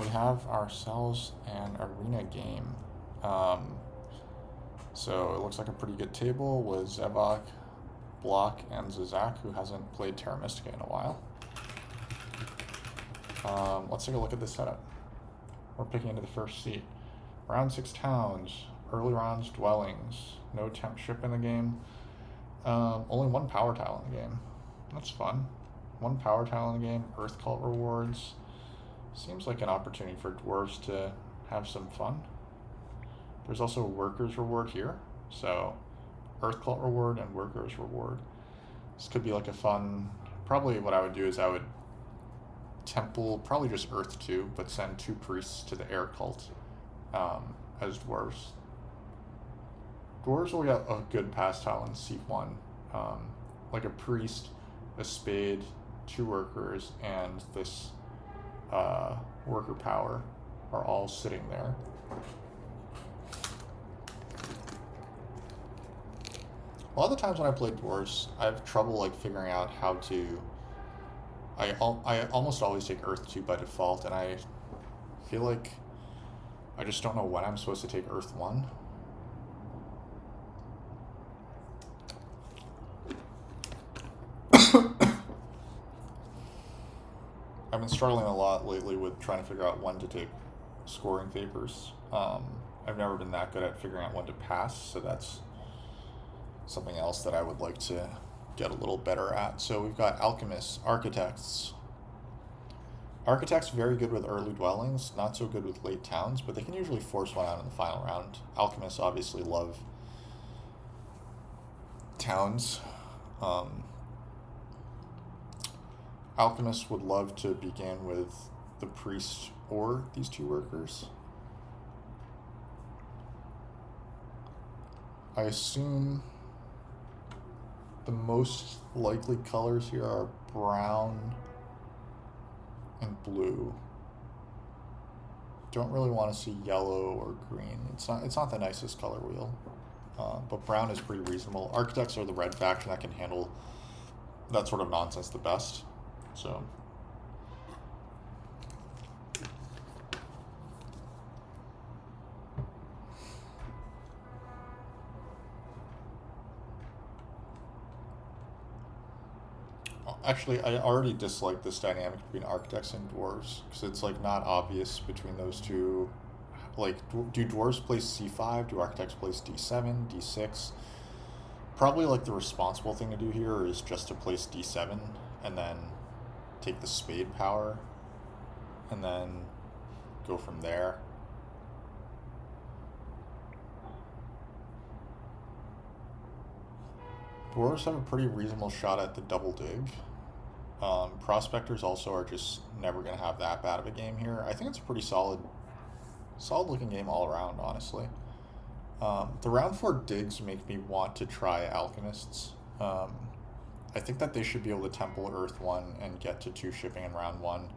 we have ourselves an arena game. Um, so it looks like a pretty good table with Zevok, Block, and Zizak, who hasn't played Terra Mystica in a while. Let's take a look at this setup. We're picking into the first seat. Round 6 towns, early rounds dwellings, no temp ship in the game. Only one power tile in the game. That's fun. One power tile in the game, Earth Cult rewards. Seems like an opportunity for dwarves to have some fun. There's also a workers reward here. So Earth Cult reward and workers reward. This could be like a fun, probably what I would do is I would temple, probably just Earth 2, but send 2 priests to the air cult as dwarves. Dwarves will get a good pass tile in seat 1. Like a priest, a spade, 2 workers, and this worker power are all sitting there. A lot of the times when I play dwarves, I have trouble like figuring out how to. I almost always take Earth 2 by default, and I feel like I just don't know when I'm supposed to take Earth 1. I've been struggling a lot lately with trying to figure out when to take scoring favors. I've never been that good at figuring out when to pass, so that's something else that I would like to get a little better at. So we've got alchemists, architects. Architects very good with early dwellings, not so good with late towns, but they can usually force one out in the final round. Alchemists obviously love towns. Alchemists would love to begin with the priest or these 2 workers. I assume the most likely colors here are brown and blue. Don't really want to see yellow or green. It's not the nicest color wheel, but brown is pretty reasonable. Architects are the red faction that can handle that sort of nonsense the best. So actually, I already dislike this dynamic between architects and dwarves because it's like not obvious between those two. Like, do dwarves place C5? Do architects place D7, D6? Probably like the responsible thing to do here is just to place D7 and then take the spade power and then go from there. Dwarves have a pretty reasonable shot at the double dig. Prospectors also are just never going to have that bad of a game here. I think it's a pretty solid looking game all around, honestly. The round 4 digs make me want to try alchemists. I think that they should be able to temple Earth 1 and get to 2 shipping in round 1.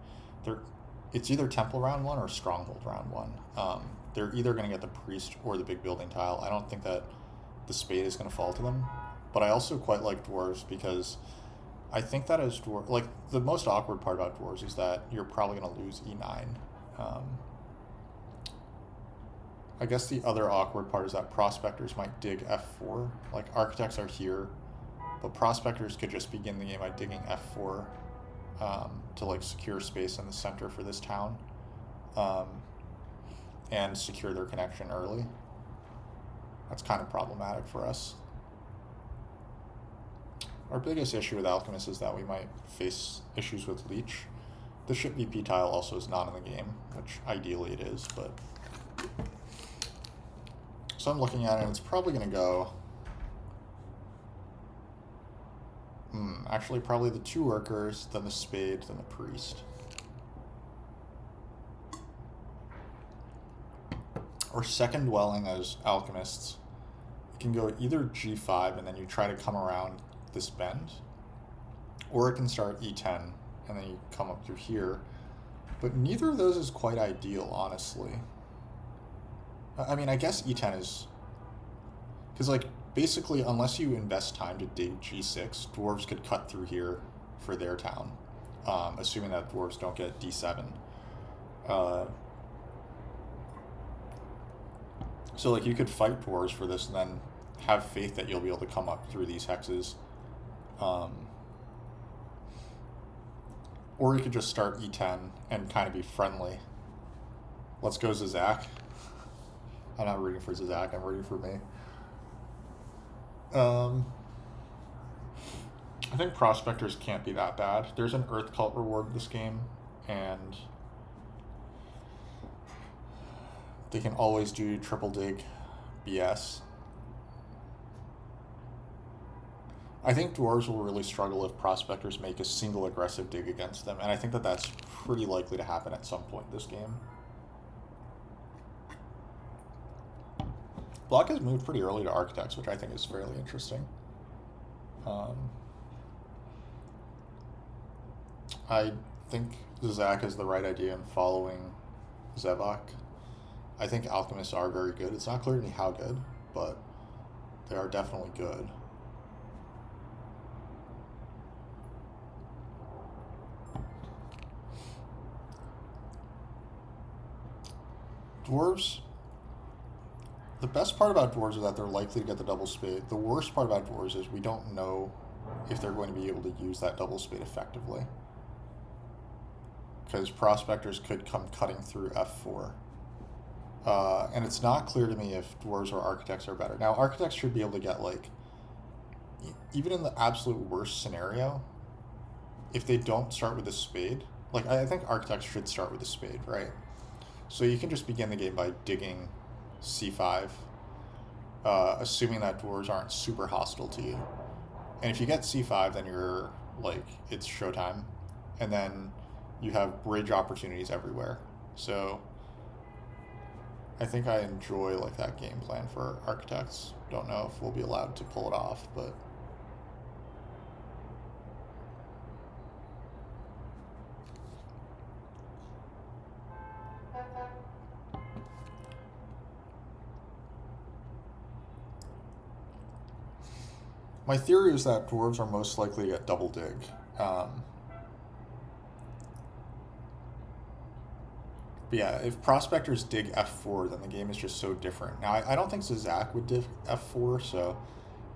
It's either temple round 1 or stronghold round 1. They're either going to get the priest or the big building tile. I don't think that the spade is going to fall to them. But I also quite like dwarves because I think that as dwarves, like the most awkward part about dwarves is that you're probably going to lose E9. I guess the other awkward part is that prospectors might dig F4. Like architects are here, but prospectors could just begin the game by digging F4 to like secure space in the center for this town and secure their connection early. That's kind of problematic for us. Our biggest issue with alchemists is that we might face issues with leech. The ship VP tile also is not in the game, which ideally it is, but so I'm looking at it and it's probably going to go actually probably the 2 workers, then the spade, then the priest. Or second dwelling as alchemists. You can go either G5 and then you try to come around this bend, or it can start E10 and then you come up through here, but neither of those is quite ideal, honestly. I mean, I guess E10 is because like basically unless you invest time to dig G6, dwarves could cut through here for their town, assuming that dwarves don't get D7, Uh, so like you could fight dwarves for this and then have faith that you'll be able to come up through these hexes. Or you could just start E10 and kind of be friendly. Let's go Zizak. I'm not rooting for Zizak, I'm rooting for me. I think Prospectors can't be that bad. There's an Earth Cult reward in this game, and they can always do triple dig BS. I think Dwarves will really struggle if Prospectors make a single aggressive dig against them, and I think that that's pretty likely to happen at some point this game. Block has moved pretty early to Architects, which I think is fairly interesting. I think Zizak is the right idea in following Zevok. I think Alchemists are very good. It's not clear to me how good, but they are definitely good. Dwarves, the best part about Dwarves is that they're likely to get the double spade. The worst part about Dwarves is we don't know if they're going to be able to use that double spade effectively, because Prospectors could come cutting through F4. And it's not clear to me if Dwarves or Architects are better. Now, Architects should be able to get, like, even in the absolute worst scenario, if they don't start with a spade, like, I think Architects should start with a spade, right? So you can just begin the game by digging C5, assuming that Dwarves aren't super hostile to you. And if you get C5, then you're, like, it's showtime. And then you have bridge opportunities everywhere. So I think I enjoy, like, that game plan for Architects. Don't know if we'll be allowed to pull it off, but my theory is that Dwarves are most likely to get double dig. But yeah, if Prospectors dig F4, then the game is just so different. Now, I don't think Zizak would dig F4, so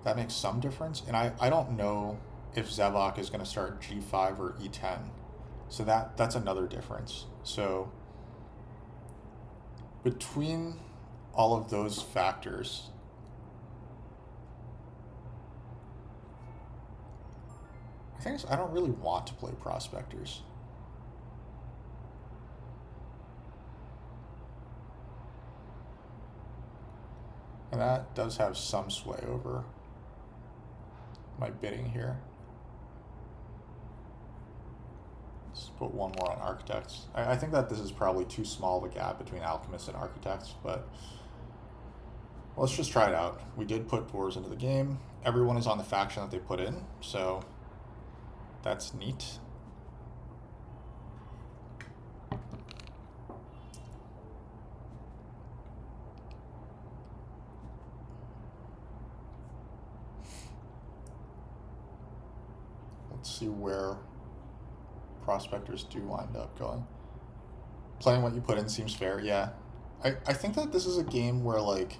that makes some difference. And I don't know if Zevok is going to start G5 or E10. So that's another difference. So between all of those factors, I don't really want to play Prospectors. And that does have some sway over my bidding here. Let's put one more on Architects. I think that this is probably too small of a gap between Alchemists and Architects, but let's just try it out. We did put Dwarves into the game. Everyone is on the faction that they put in, so that's neat. Let's see where Prospectors do wind up going. Playing what you put in seems fair, yeah. I think that this is a game where, like,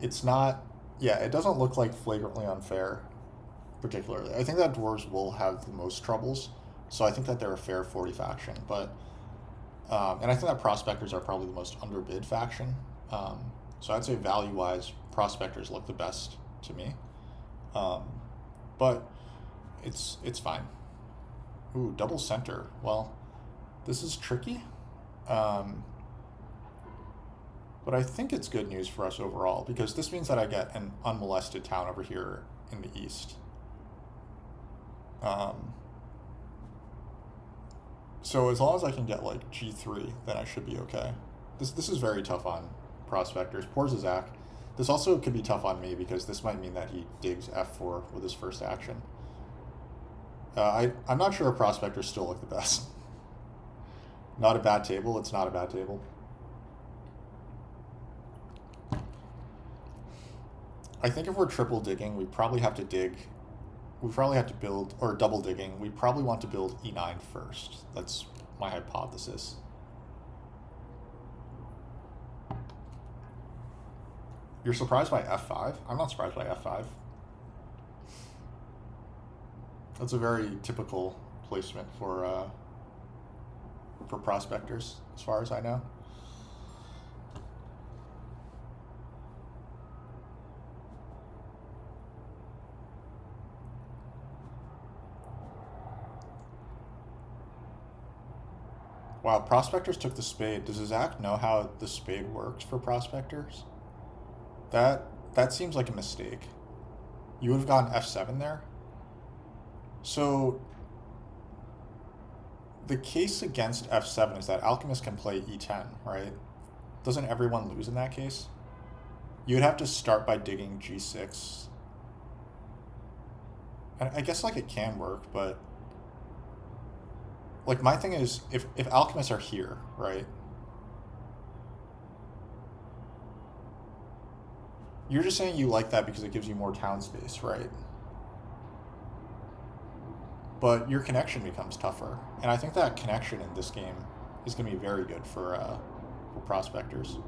it's not, yeah, it doesn't look like flagrantly unfair, particularly. I think that Dwarves will have the most troubles, so I think that they're a fair 40 faction, but, and I think that Prospectors are probably the most underbid faction, so I'd say value-wise, Prospectors look the best to me, but it's fine. Ooh, double center. Well, this is tricky. But I think it's good news for us overall, because this means that I get an unmolested town over here in the east. So as long as I can get, like, G3, then I should be okay. This is very tough on Prospectors. Poor Zizak. This also could be tough on me, because this might mean that he digs F4 with his first action. I'm not sure if Prospectors still look the best. Not a bad table. It's not a bad table. I think if we're triple digging, we probably have to dig. We probably have to build, or double digging. We probably want to build E9 first. That's my hypothesis. You're surprised by f5? I'm not surprised by f5. That's a very typical placement for prospectors, as far as I know. Wow, prospectors took the spade. Does Zach know how the spade works for prospectors? That seems like a mistake. You would have gone f7 there? So the case against f7 is that alchemists can play e10, right? Doesn't everyone lose in that case? You would have to start by digging g6. And I guess like it can work, but like my thing is if alchemists are here, right? You're just saying you like that because it gives you more town space, right? But your connection becomes tougher. And I think that connection in this game is going to be very good for prospectors.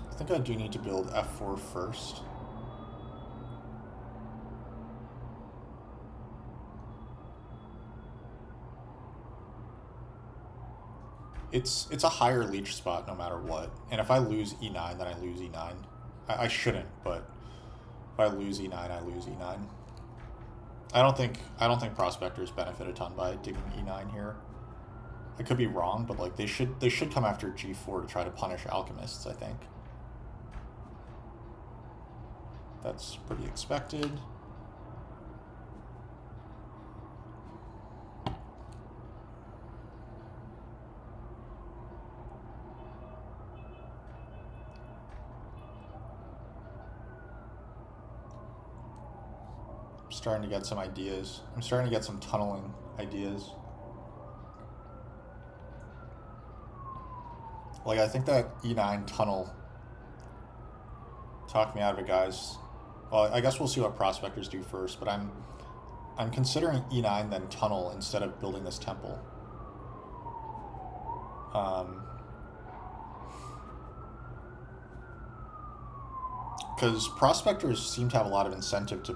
I think I do need to build f4 first. It's a higher leech spot no matter what. And if I lose e9, then I lose e9. I shouldn't, but if I lose e9, I lose e9. I don't think prospectors benefit a ton by digging e9 here. I could be wrong, but like they should come after g4 to try to punish alchemists, I think. That's pretty expected. I'm starting to get some ideas. I'm starting to get some tunneling ideas. Like, I think that e9 tunnel talked me out of it, guys. Well, I guess we'll see what prospectors do first, but I'm considering e9 then tunnel instead of building this temple. Because prospectors seem to have a lot of incentive to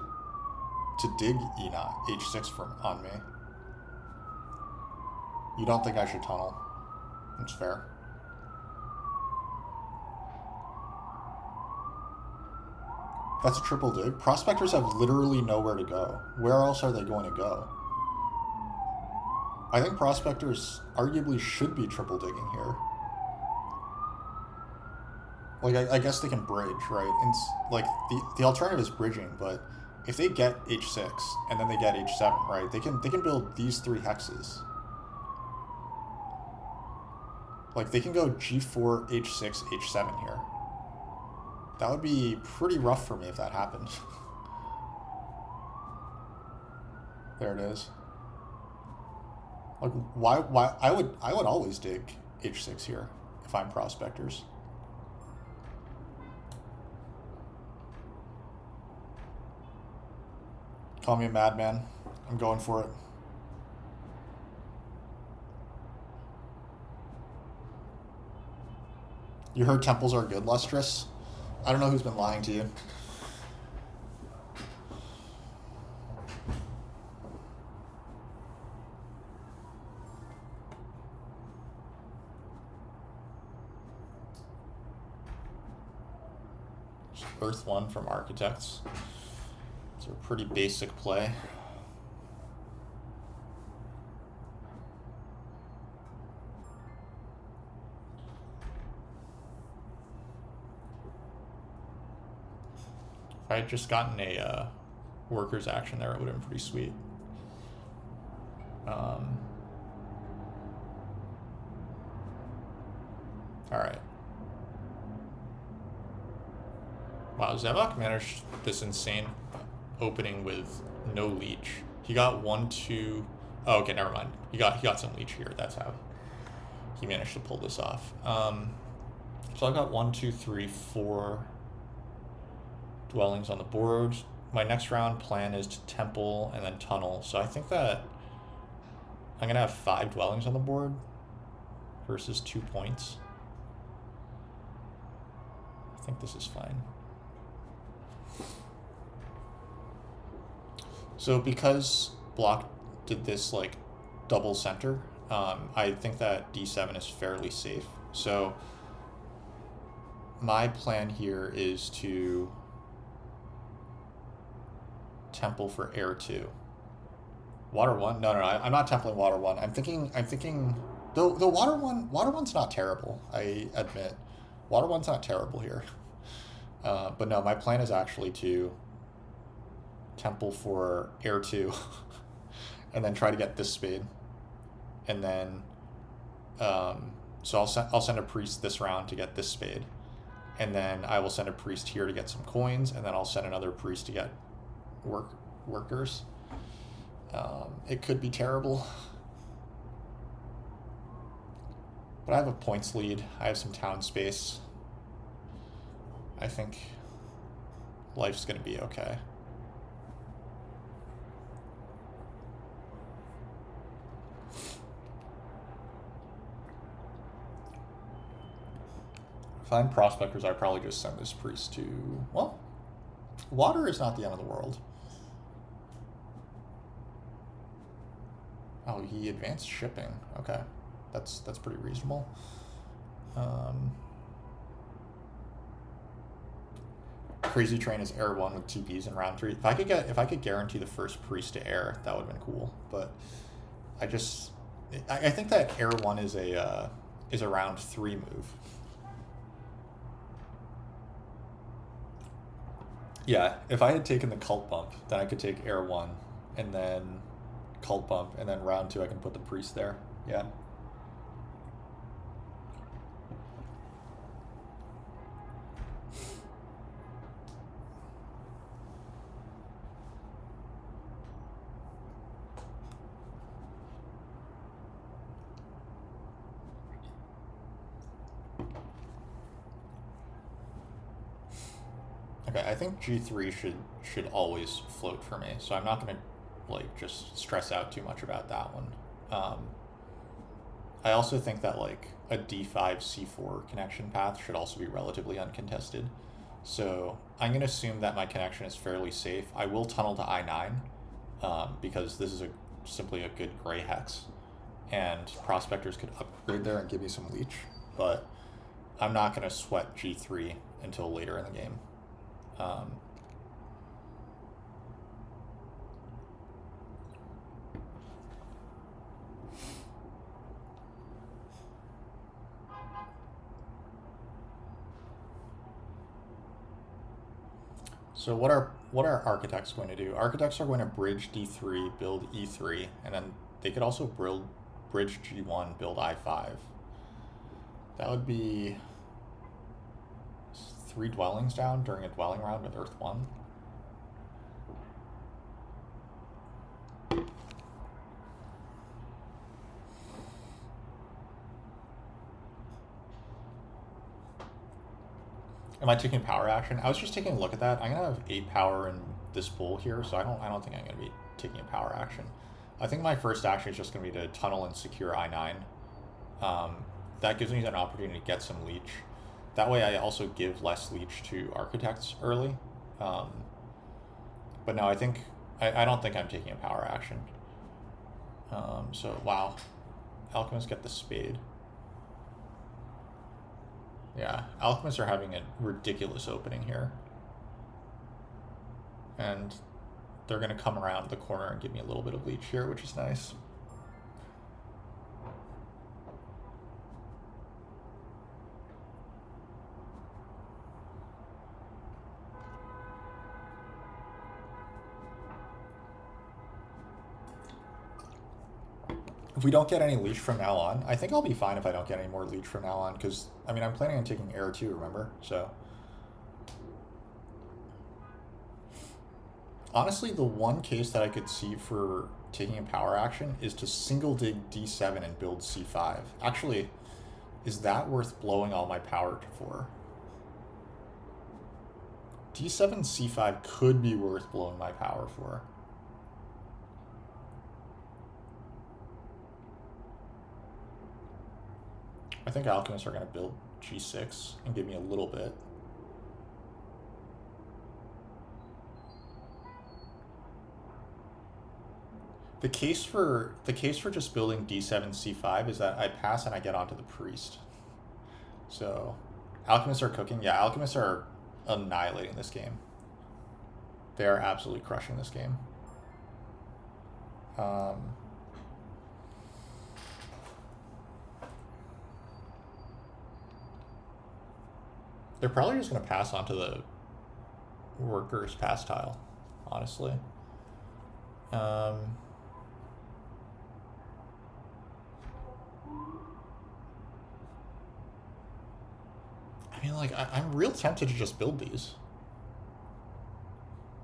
dig e9, h6 on me. You don't think I should tunnel? That's fair. That's a triple dig. Prospectors have literally nowhere to go. Where else are they going to go? I think prospectors arguably should be triple digging here. Like, I guess they can bridge, right? And like, the alternative is bridging, but if they get h6 and then they get h7, right, they can build these 3 hexes. Like, they can go g4, h6, h7 here. That would be pretty rough for me if that happened. There it is. Like, why I would always dig h6 here if I'm prospectors. Call me a madman. I'm going for it. You heard temples are good, Lustrous? I don't know who's been lying to you. Earth 1 from Architects. It's a pretty basic play. If I had just gotten a workers action there, it would have been pretty sweet. All right. Wow, Zevok managed this insane opening with no leech. He got 1, 2. Oh, okay, never mind. He got some leech here. That's how. he managed to pull this off. So I've got 1, 2, 3, 4 dwellings on the board. My next round plan is to temple and then tunnel. So I think that I'm gonna have 5 dwellings on the board versus 2 points. I think this is fine. So because block did this like double center, I think that d7 is fairly safe. So my plan here is to temple for air 2. Water 1? No, I'm not templing water 1. I'm thinking the water 1's not terrible, I admit. Water 1's not terrible here. But no, my plan is actually to temple for air 2 and then try to get this spade. And then so I'll send a priest this round to get this spade. And then I will send a priest here to get some coins, and then I'll send another priest to get workers. It could be terrible. But I have a points lead. I have some town space. I think life's going to be okay. If I'm prospectors, I probably just send this priest to... Well, water is not the end of the world. Oh, he advanced shipping. Okay. That's pretty reasonable. Crazy Train is air 1 with TPs in round 3. If I could guarantee the first priest to air, that would have been cool. But I think that air 1 is a round 3 move. Yeah, if I had taken the cult bump, then I could take air 1 and then cult bump, and then round 2 I can put the priest there. Yeah. Okay, I think G3 should always float for me, so I'm not gonna like just stress out too much about that one. I also think that like a D5 C4 connection path should also be relatively uncontested. So I'm gonna assume that my connection is fairly safe. I will tunnel to I9 because this is simply a good gray hex, and prospectors could upgrade there and give me some leech, but I'm not gonna sweat G3 until later in the game. So what are architects going to do? Architects are going to bridge D3, build E3, and then they could also bridge G1, build I5. That would be 3 dwellings down during a dwelling round with Earth 1. Am I taking power action? I was just taking a look at that. I'm gonna have 8 power in this pool here, so I don't think I'm gonna be taking a power action. I think my first action is just gonna be to tunnel and secure I9. That gives me an opportunity to get some leech. That way I also give less leech to architects early. But no, I don't think I'm taking a power action. So wow, alchemists get the spade. Yeah, alchemists are having a ridiculous opening here. And they're going to come around the corner and give me a little bit of leech here, which is nice. If we don't get any leech from now on, I think I'll be fine if I don't get any more leech from now on, because, I mean, I'm planning on taking air too, remember? So, honestly, the one case that I could see for taking a power action is to single dig D7 and build C5. Actually, is that worth blowing all my power for? D7 C5 could be worth blowing my power for. I think alchemists are going to build G6 and give me a little bit. The case for just building D7 C5 is that I pass and I get onto the priest. So alchemists are cooking. Yeah, alchemists are annihilating this game. They are absolutely crushing this game. They're probably just going to pass onto the workers pass tile, honestly. I mean, like, I'm real tempted to just build these.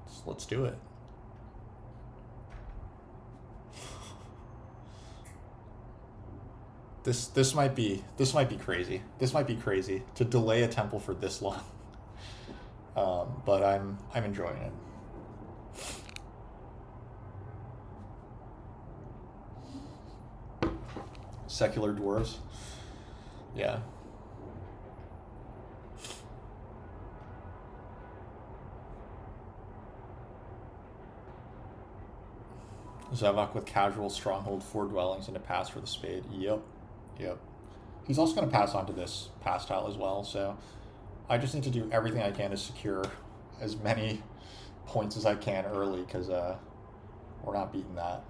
So let's do it. This might be crazy. This might be crazy to delay a temple for this long. But I'm enjoying it. Secular dwarves. Yeah. Zavok with casual stronghold, 4 dwellings, and a pass for the spade. Yep. He's also going to pass on to this pass tile as well, so I just need to do everything I can to secure as many points as I can early, because we're not beating that.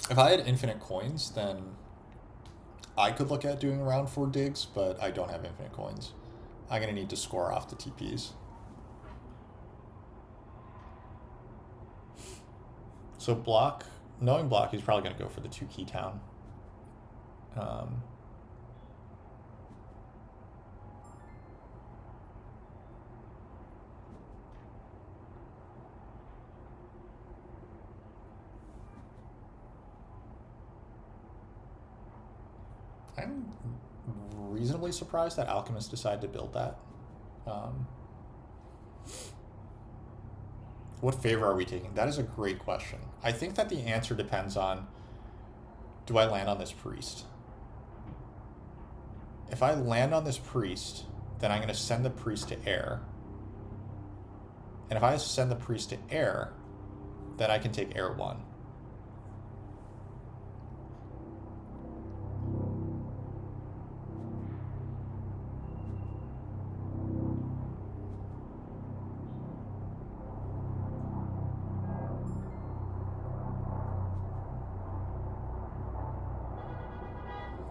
If I had infinite coins, then I could look at doing round 4 digs, but I don't have infinite coins. I'm going to need to score off the TPs. So block, knowing block, he's probably going to go for the 2 key town. I'm reasonably surprised that alchemists decided to build that. What favor are we taking? That is a great question. I think that the answer depends on, do I land on this priest? If I land on this priest, then I'm going to send the priest to air. And if I send the priest to air, then I can take air 1.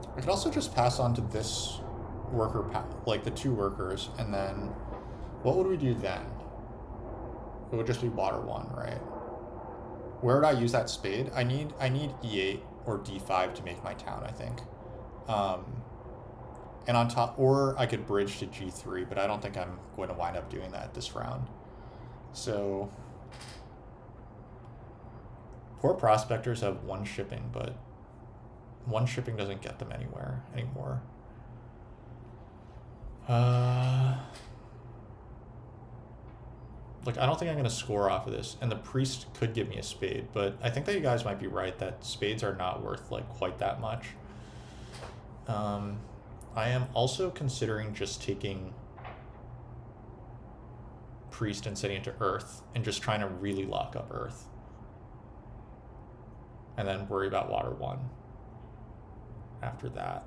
I could also just pass on to this worker, like the 2 workers, and then what would we do then? It would just be water 1, right? Where would I use that spade? I need E8 or D5 to make my town, I think. And on top, or I could bridge to G3, but I don't think I'm going to wind up doing that this round. So poor prospectors have 1 shipping, but 1 shipping doesn't get them anywhere anymore. Like, I don't think I'm going to score off of this, and the priest could give me a spade, but I think that you guys might be right that spades are not worth, like, quite that much. I am also considering just taking priest and setting it to earth and just trying to really lock up earth. And then worry about water 1 after that.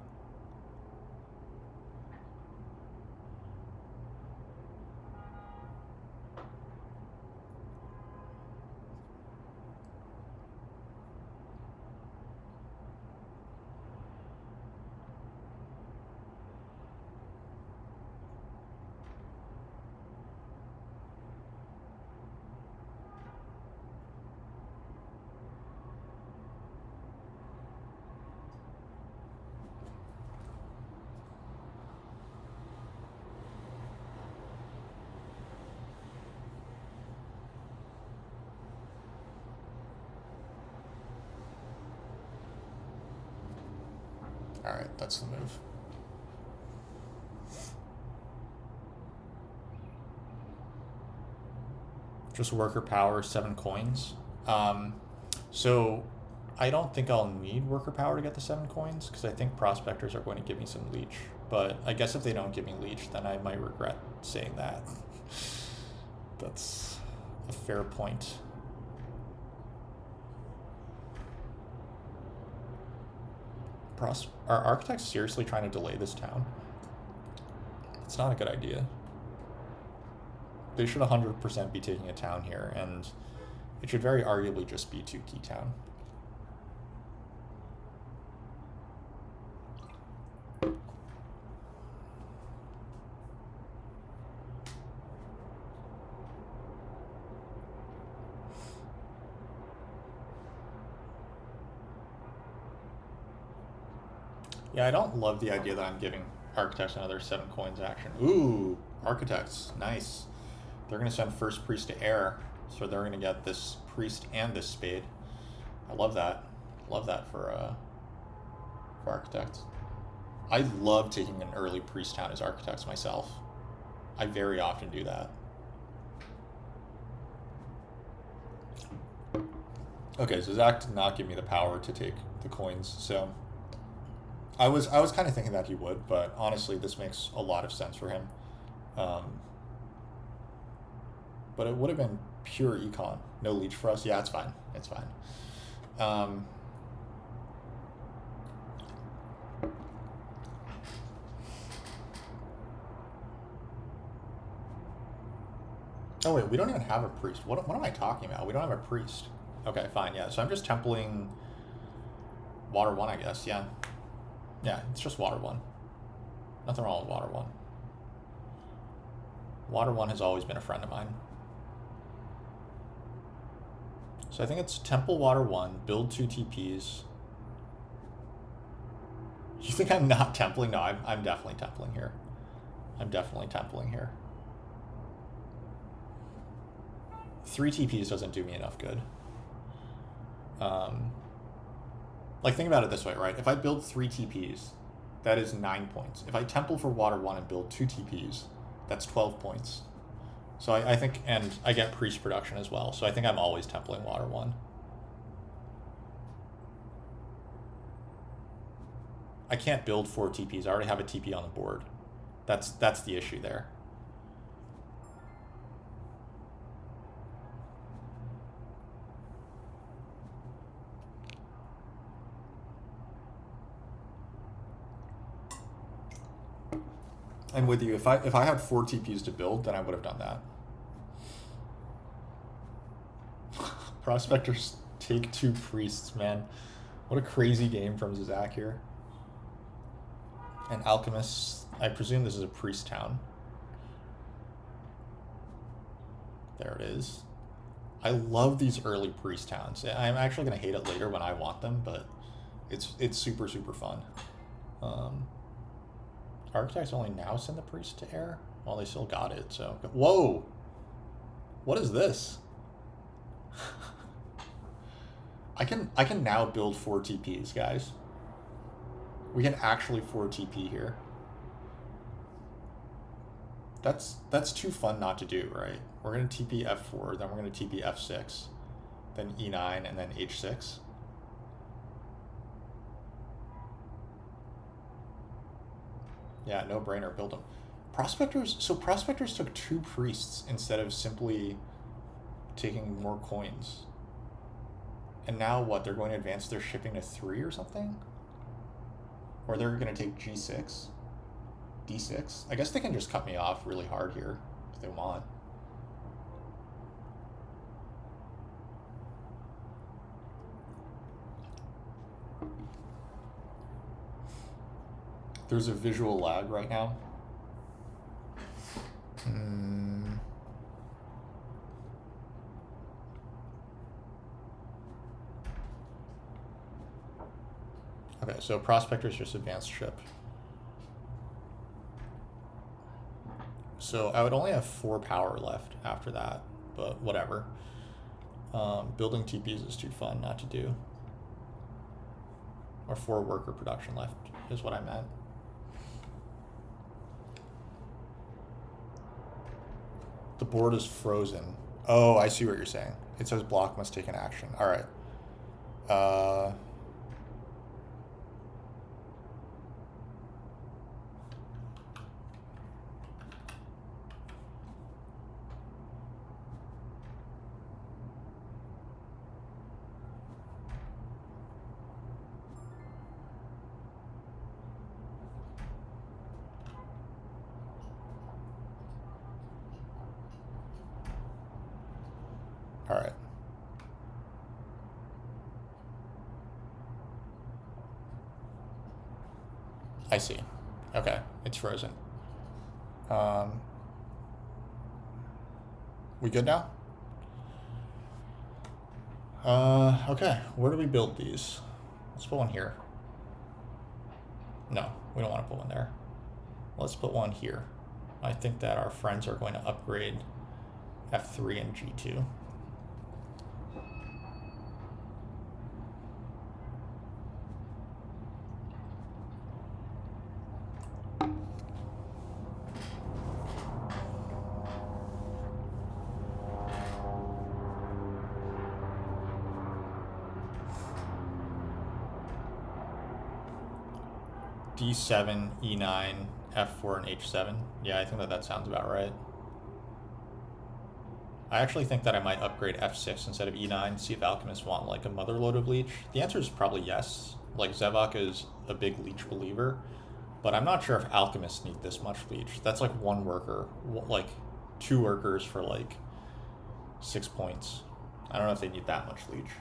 Alright, that's the move. Just worker power, 7 coins. So I don't think I'll need worker power to get the 7 coins, because I think prospectors are going to give me some leech. But I guess if they don't give me leech, then I might regret saying that. That's a fair point. Are architects seriously trying to delay this town? It's not a good idea. They should 100% be taking a town here, and it should very arguably just be 2 key town. Yeah, I don't love the idea that I'm giving architects another 7 coins action. Ooh, architects, nice. They're going to send first priest to air, so they're going to get this priest and this spade. I love that. Love that for architects. I love taking an early priest town as architects myself. I very often do that. Okay, so Zach did not give me the power to take the coins, so I was kind of thinking that he would, but honestly, this makes a lot of sense for him. But it would have been pure econ. No leech for us. Yeah, it's fine. It's fine. Oh wait, we don't even have a priest. What am I talking about? We don't have a priest. Okay, fine, yeah. So I'm just templing water 1, I guess, yeah. Yeah, it's just water 1. Nothing wrong with water 1. Water 1 has always been a friend of mine. So I think it's temple water 1, build 2 TPs. You think I'm not templing? No, I'm definitely templing here. I'm definitely templing here. 3 TPs doesn't do me enough good. Like, think about it this way, right? If I build 3 TPs, that is 9 points. If I temple for water 1 and build 2 TPs, that's 12 points. So I think, and I get priest production as well, so I think I'm always templing water 1. I can't build 4 TPs. I already have a TP on the board. That's the issue there. I'm with you. If I had 4 TPs to build, then I would have done that. Prospectors take 2 priests, man. What a crazy game from Zach here. And alchemists, I presume this is a priest town. There it is. I love these early priest towns. I'm actually going to hate it later when I want them, but it's super, super fun. Architects only now send the priest to air? Well, they still got it, so... Whoa! What is this? I can now build 4 TPs, guys. We can actually 4 TP here. That's too fun not to do, right? We're going to TP F4, then we're going to TP F6, then E9, and then H6. Yeah, no brainer, build them. Prospectors took 2 priests instead of simply taking more coins. And now what, they're going to advance their shipping to 3 or something? Or they're going to take G6? D6? I guess they can just cut me off really hard here if they want. There's a visual lag right now. Okay, so prospectors just advanced ship. So I would only have 4 power left after that, but whatever. Building TPs is too fun not to do. or 4 worker production left is what I meant. The board is frozen. Oh, I see what you're saying. It says block must take an action. All right. All right. I see. Okay, it's frozen. We good now? Okay, where do we build these? Let's put one here. No, we don't want to put one there. Let's put one here. I think that our friends are going to upgrade F3 and G2. D7, E9, F4, and H7. Yeah, I think that sounds about right. I actually think that I might upgrade F6 instead of E9, see if alchemists want like a mother load of leech. The answer is probably yes. Like Zevok is a big leech believer, but I'm not sure if alchemists need this much leech. That's like 1 worker, like 2 workers for like 6 points. I don't know if they need that much leech.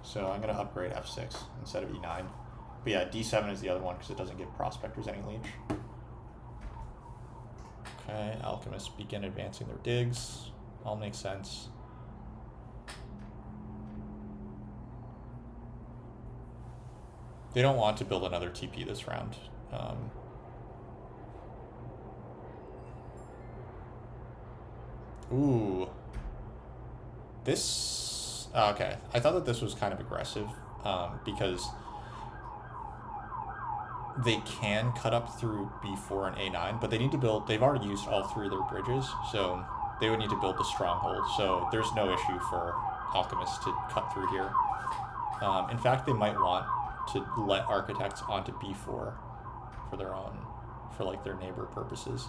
So I'm gonna upgrade F6 instead of E9. But yeah, D7 is the other one because it doesn't give prospectors any leech. Okay, alchemists begin advancing their digs. All makes sense. They don't want to build another TP this round. Ooh. This... okay, I thought that this was kind of aggressive because they can cut up through B4 and A9, but they need to build... they've already used all 3 of their bridges, so they would need to build the stronghold. So there's no issue for alchemists to cut through here. In fact, they might want to let architects onto B4 for their own, for like their neighbor purposes.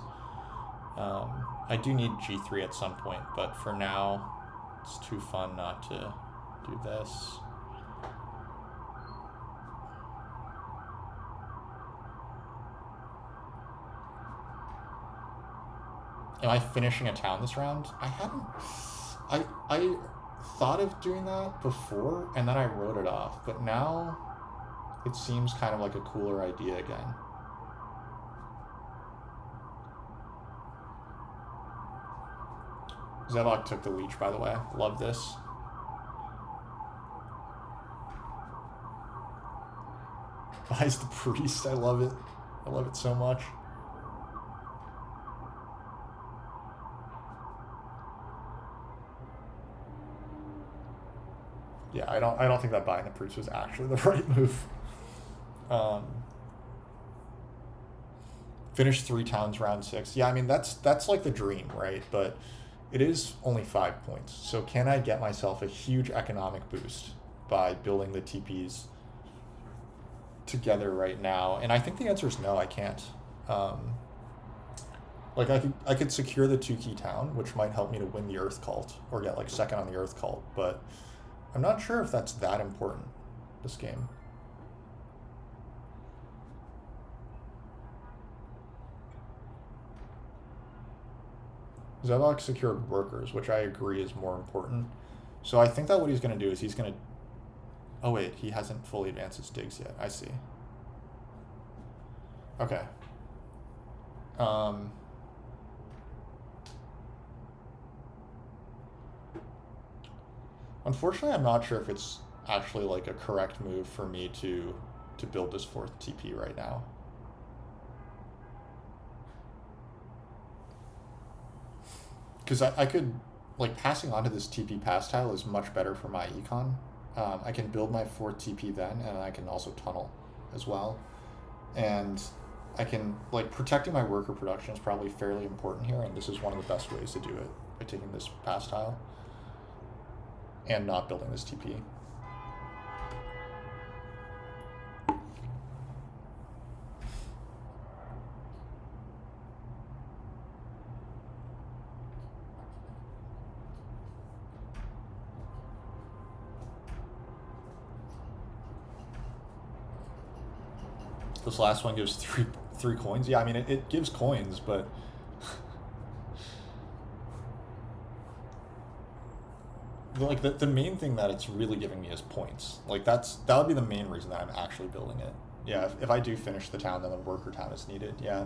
I do need G3 at some point, but for now, it's too fun not to do this. Am I finishing a town this round? I haven't. I thought of doing that before, and then I wrote it off. But now, it seems kind of like a cooler idea again. Zevok took the leech, by the way. Love this. Buys the priest. I love it. I love it so much. Yeah, I don't think that buying the priest was actually the right move. Finish 3 towns round 6. Yeah, I mean that's like the dream, right? But it is only 5 points. So can I get myself a huge economic boost by building the TPs together right now? And I think the answer is no, I can't. Like I could secure the 2 key town, which might help me to win the Earth Cult or get like second on the Earth Cult, but I'm not sure if that's that important this game. Zevok secured workers, which I agree is more important. So I think that what he's going to do is he's going to... oh wait, he hasn't fully advanced his digs yet. I see. Okay. Unfortunately, I'm not sure if it's actually like a correct move for me to build this 4th TP right now. Because I could, like, passing on to this TP pass tile is much better for my econ. I can build my 4th TP then, and I can also tunnel. as well. And I can, like, protecting my worker production is probably fairly important here, and this is one of the best ways to do it, by taking this pass tile and not building this TP. This last one gives three coins. Yeah, I mean, it gives coins, but like the main thing that it's really giving me is points. Like that would be the main reason that I'm actually building it. Yeah, if I do finish the town, then the worker town is needed. Yeah.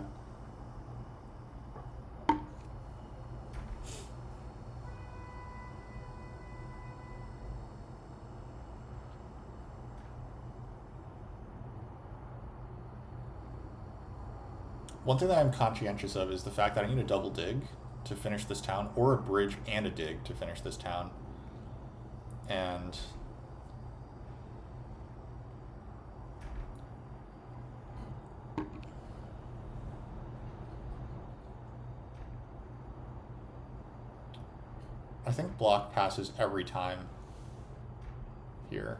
One thing that I'm conscientious of is the fact that I need a double dig to finish this town, or a bridge and a dig to finish this town. And I think block passes every time here.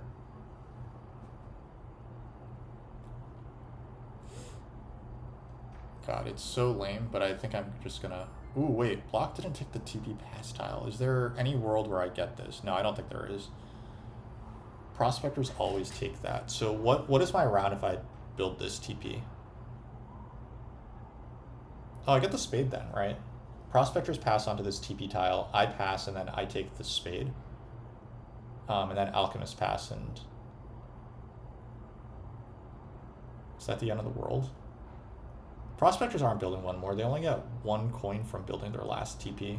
God, it's so lame, but I think I'm just gonna... Ooh, wait, block didn't take the TP pass tile. Is there any world where I get this? No, I don't think there is. Prospectors always take that. So what is my round if I build this TP? Oh, I get the spade then, right? Prospectors pass onto this TP tile, I pass, and then I take the spade. And then alchemists pass, and... Is that the end of the world? Prospectors aren't building one more. They only get 1 coin from building their last TP.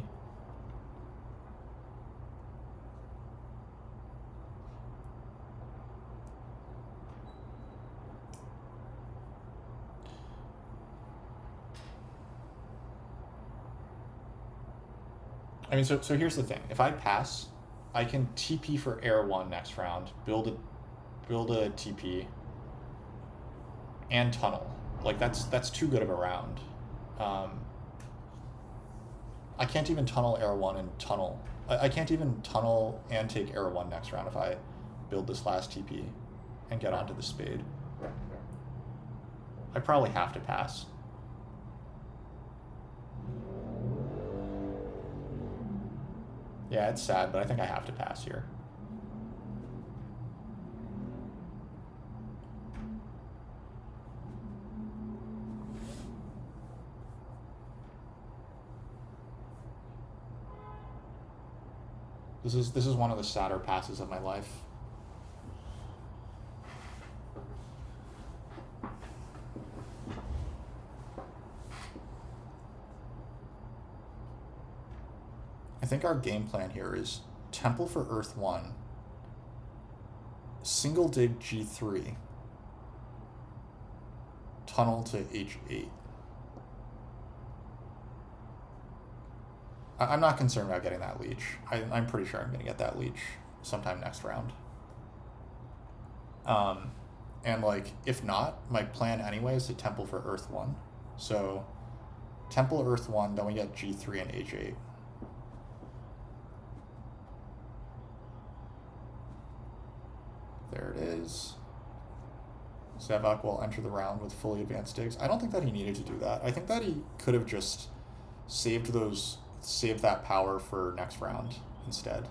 I mean, so here's the thing. If I pass, I can TP for air 1 next round, build a TP, and tunnel. Like, that's too good of a round. I can't even tunnel air 1 and tunnel. I can't even tunnel and take air 1 next round if I build this last TP and get onto the spade. I probably have to pass. Yeah, it's sad, but I think I have to pass here. This is one of the sadder passes of my life. I think our game plan here is Temple for Earth 1, single dig G3, tunnel to H8. I'm not concerned about getting that leech. I'm pretty sure I'm going to get that leech sometime next round. And, like, if not, my plan anyway is to Temple for Earth 1. So, Temple Earth 1, then we get G3 and H8. There it is. Zavok will enter the round with fully advanced digs. I don't think that he needed to do that. I think that he could have just saved that power for next round instead.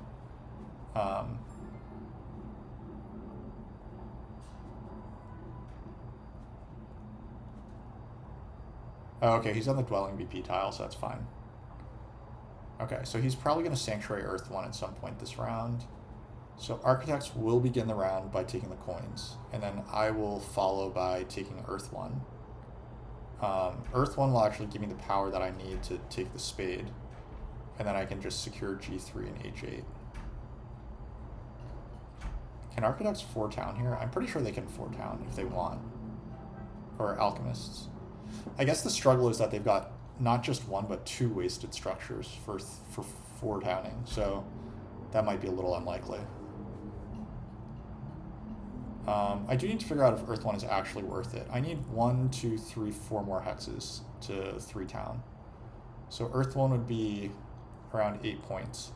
Oh, okay, he's on the dwelling BP tile, so that's fine. Okay, so he's probably going to Sanctuary Earth 1 at some point this round. So Architects will begin the round by taking the coins, and then I will follow by taking Earth 1. Earth 1 will actually give me the power that I need to take the spade, and then I can just secure G3 and H8. Can Architects 4 town here? I'm pretty sure they can 4 town if they want. Or Alchemists. I guess the struggle is that they've got not just 1 but 2 wasted structures for 4 towning, so that might be a little unlikely. I do need to figure out if Earth 1 is actually worth it. I need 1, 2, 3, 4 more hexes to 3 town. So Earth 1 would be around 8 points.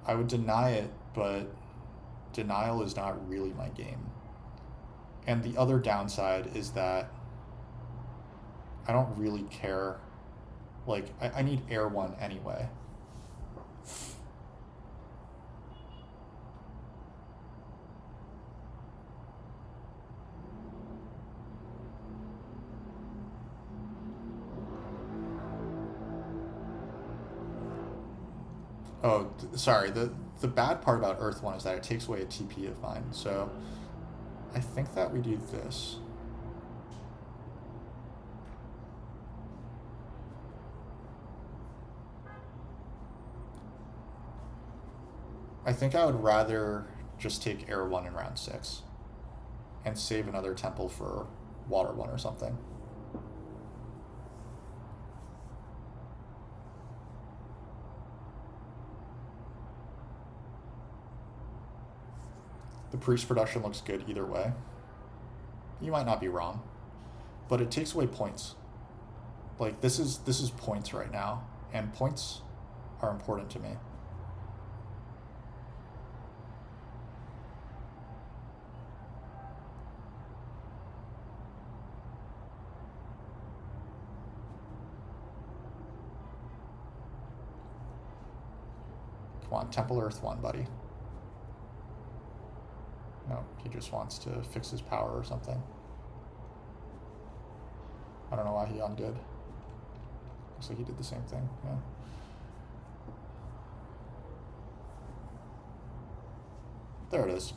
I would deny it, but denial is not really my game. And the other downside is that I don't really care. Like, I need Air 1 anyway. Oh, sorry. The bad part about Earth 1 is that it takes away a TP of mine. So I think that we do this. I think I would rather just take Air 1 in round 6 and save another temple for Water 1 or something. The priest production looks good either way. You might not be wrong, but it takes away points. Like, this is points right now, and points are important to me. Come on, Temple Earth 1, buddy. No, he just wants to fix his power or something. I don't know why he undid. Looks like he did the same thing, yeah. There it is.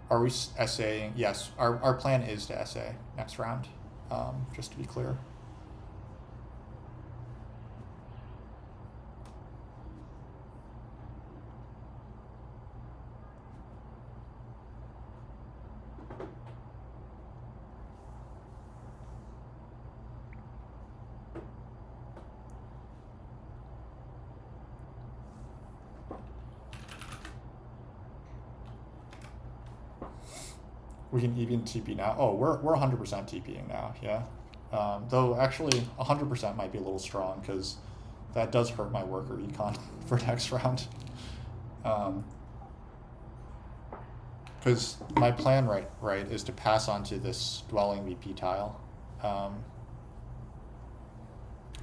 Are we essaying? Yes, our plan is to essay next round, just to be clear. We can even TP now. Oh, we're 100% TPing now, yeah. Though actually 100% might be a little strong because that does hurt my worker econ for next round. Because my plan right is to pass on to this dwelling VP tile.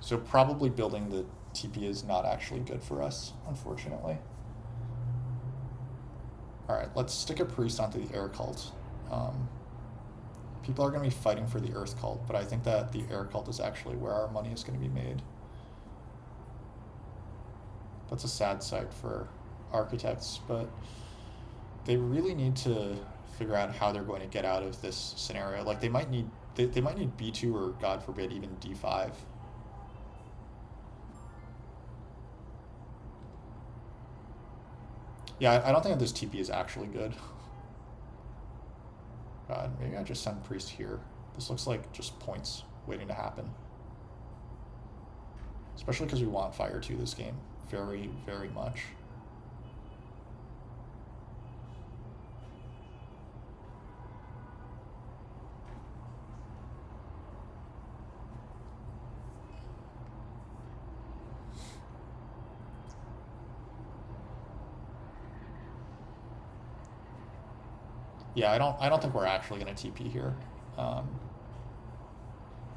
So probably building the TP is not actually good for us, unfortunately. All right, let's stick a priest onto the air cult. People are going to be fighting for the earth cult, but I think that the air cult is actually where our money is going to be made. That's a sad sight for architects, but they really need to figure out how they're going to get out of this scenario. Like, they might need B2 or, God forbid, even D5. Yeah, I don't think that this TP is actually good. God, maybe I just send priest here. This looks like just points waiting to happen. Especially because we want Fire 2 this game very, very much. Yeah, I don't think we're actually going to TP here.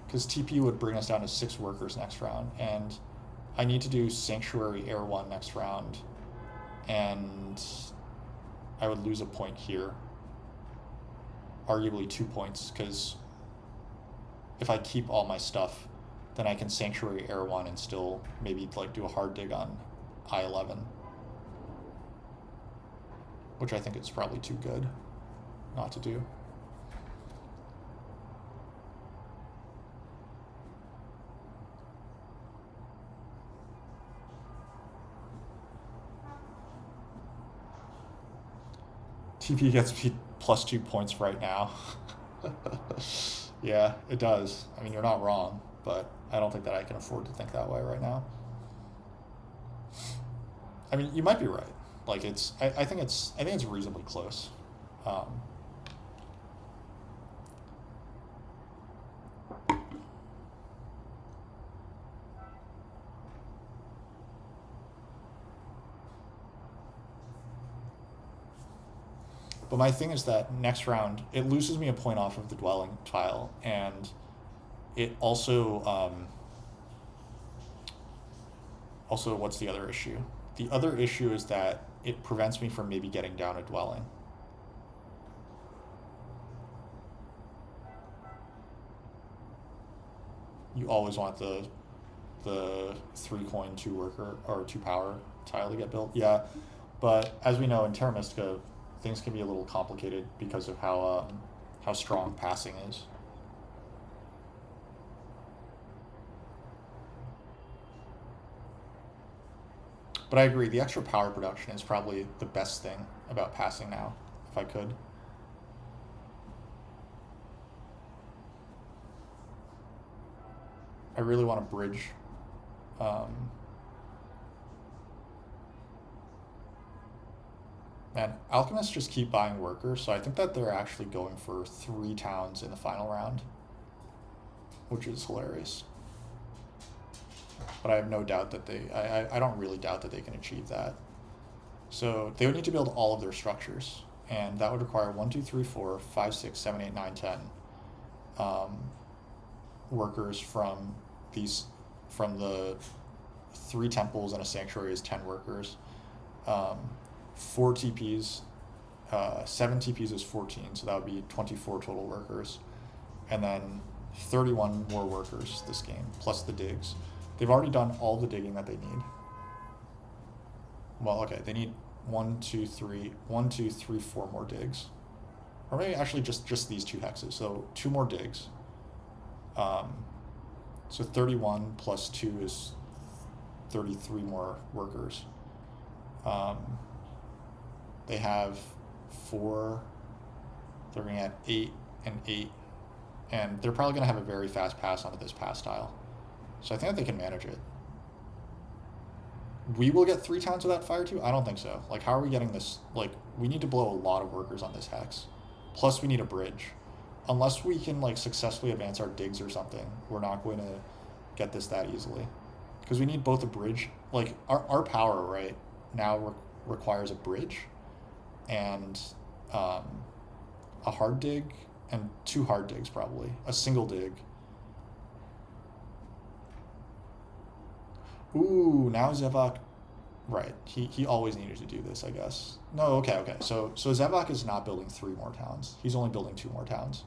Because TP would bring us down to 6 workers next round, and I need to do Sanctuary Air 1 next round, and I would lose a point here. Arguably 2 points, because if I keep all my stuff, then I can Sanctuary Air 1 and still maybe like do a hard dig on I-11. Which I think is probably too good not to do. TP gets me plus 2 points right now. Yeah, it does. I mean, you're not wrong, but I don't think that I can afford to think that way right now. I mean, you might be right. Like it's, I think it's reasonably close. Um, but my thing is that next round it loses me a point off of the dwelling tile, and it also also what's the other issue? The other issue is that it prevents me from maybe getting down a dwelling. You always want the 3 coin 2 worker or 2 power tile to get built. Yeah, but as we know in Terra Mystica, things can be a little complicated because of how strong passing is. But I agree, the extra power production is probably the best thing about passing now, if I could. I really want to bridge. Man, alchemists just keep buying workers, so I think that they're actually going for 3 towns in the final round, which is hilarious. But I have no doubt that I don't really doubt that they can achieve that. So they would need to build all of their structures, and that would require 1, 2, 3, 4, 5, 6, 7, 8, 9, 10 workers from the 3 temples and a sanctuary is 10 workers. 4 TPs, 7 TPs is 14, so that would be 24 total workers, and then 31 more workers this game plus the digs. They've already done all the digging that they need. Well, okay, they need 1, 2, 3, 4 more digs, or maybe actually just these 2 hexes. So 2 more digs. So 31 plus 2 is 33 more workers. They have 4. They're going to add 8 and 8, and they're probably going to have a very fast pass onto this pass tile. So I think that they can manage it. We will get 3 towns without fire too? I don't think so. Like, how are we getting this? Like, we need to blow a lot of workers on this hex. Plus, we need a bridge. Unless we can, like, successfully advance our digs or something, we're not going to get this that easily. Because we need both a bridge. Like, our power, right, now requires a bridge and a hard dig and 2 hard digs, probably. A single dig. Ooh, now Zevok, right, he always needed to do this, I guess. No, okay. So Zevok is not building 3 more towns. He's only building 2 more towns.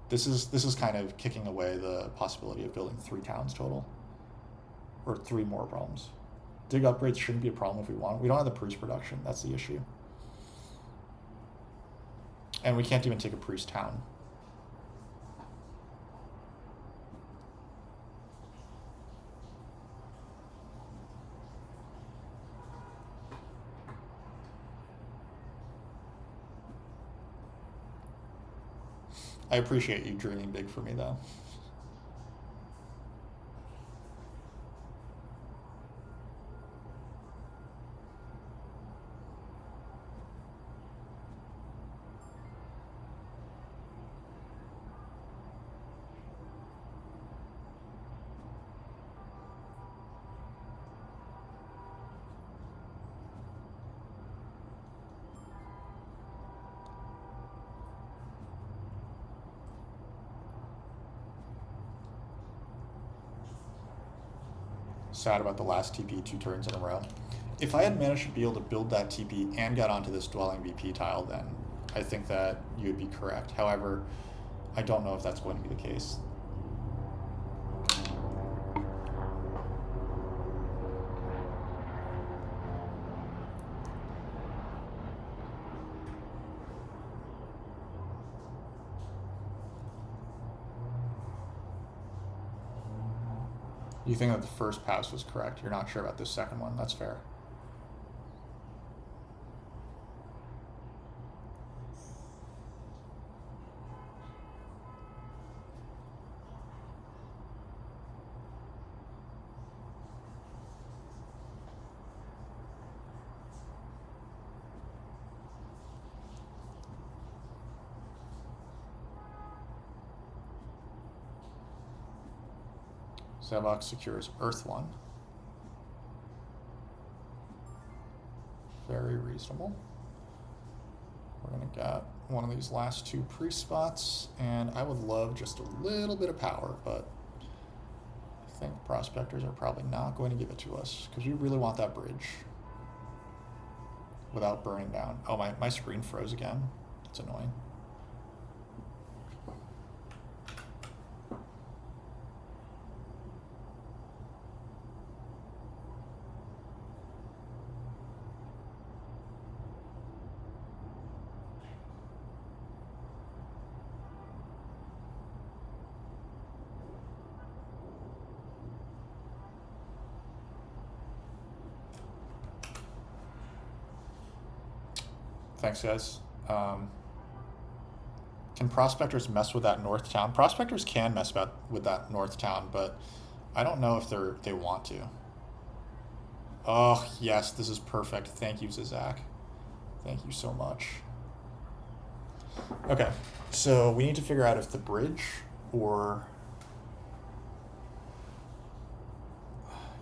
This is kind of kicking away the possibility of building 3 towns total. Or 3 more problems. Dig upgrades shouldn't be a problem if we want. We don't have the priest production, that's the issue. And we can't even take a priest town. I appreciate you dreaming big for me, though. Sad about the last TP 2 turns in a row. If I had managed to be able to build that TP and get onto this dwelling VP tile, then I think that you would be correct. However, I don't know if that's going to be the case. You think that the first pass was correct. You're not sure about this second one. That's fair. Zavok secures Earth 1. Very reasonable. We're going to get one of these last 2 priest spots, and I would love just a little bit of power, but I think prospectors are probably not going to give it to us, because we really want that bridge without burning down. Oh, my screen froze again. It's annoying. Thanks, guys. Can prospectors mess with that north town? Prospectors can mess with that north town, but I don't know if they want to. Oh, yes, this is perfect. Thank you, Zizak. Thank you so much. Okay, so we need to figure out if the bridge or...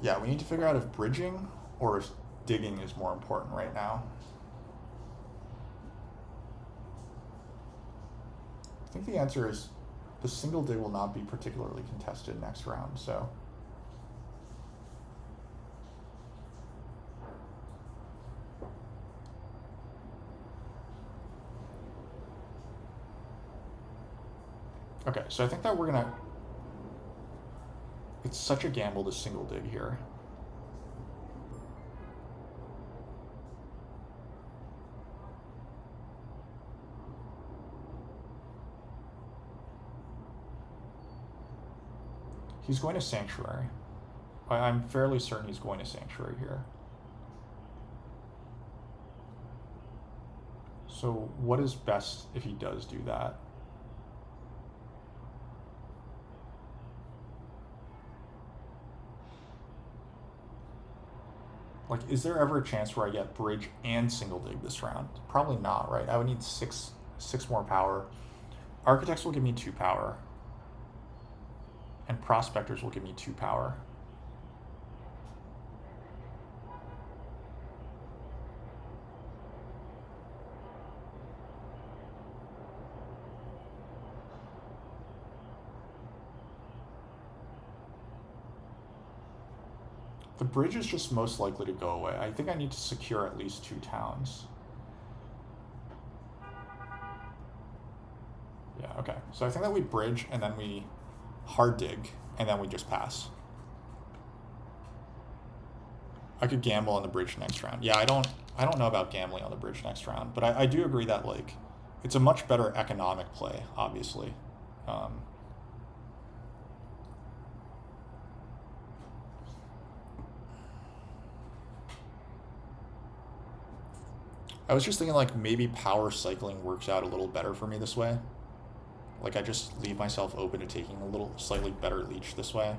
Yeah, we need to figure out if bridging or if digging is more important right now. I think the answer is the single dig will not be particularly contested next round, so... Okay, so I think that we're gonna... It's such a gamble to single dig here. He's going to Sanctuary. I'm fairly certain he's going to Sanctuary here. So what is best if he does do that? Like, is there ever a chance where I get bridge and single dig this round? Probably not, right? I would need six more power. Architects will give me 2 power. And prospectors will give me 2 power. The bridge is just most likely to go away. I think I need to secure at least 2 towns. Yeah, okay. So I think that we bridge and then we hard dig and then we just pass. I could gamble on the bridge next round. Yeah, I don't know about gambling on the bridge next round, but I do agree that, like, it's a much better economic play, obviously. I was just thinking, like, maybe power cycling works out a little better for me this way. Like, I just leave myself open to taking a little slightly better leech this way.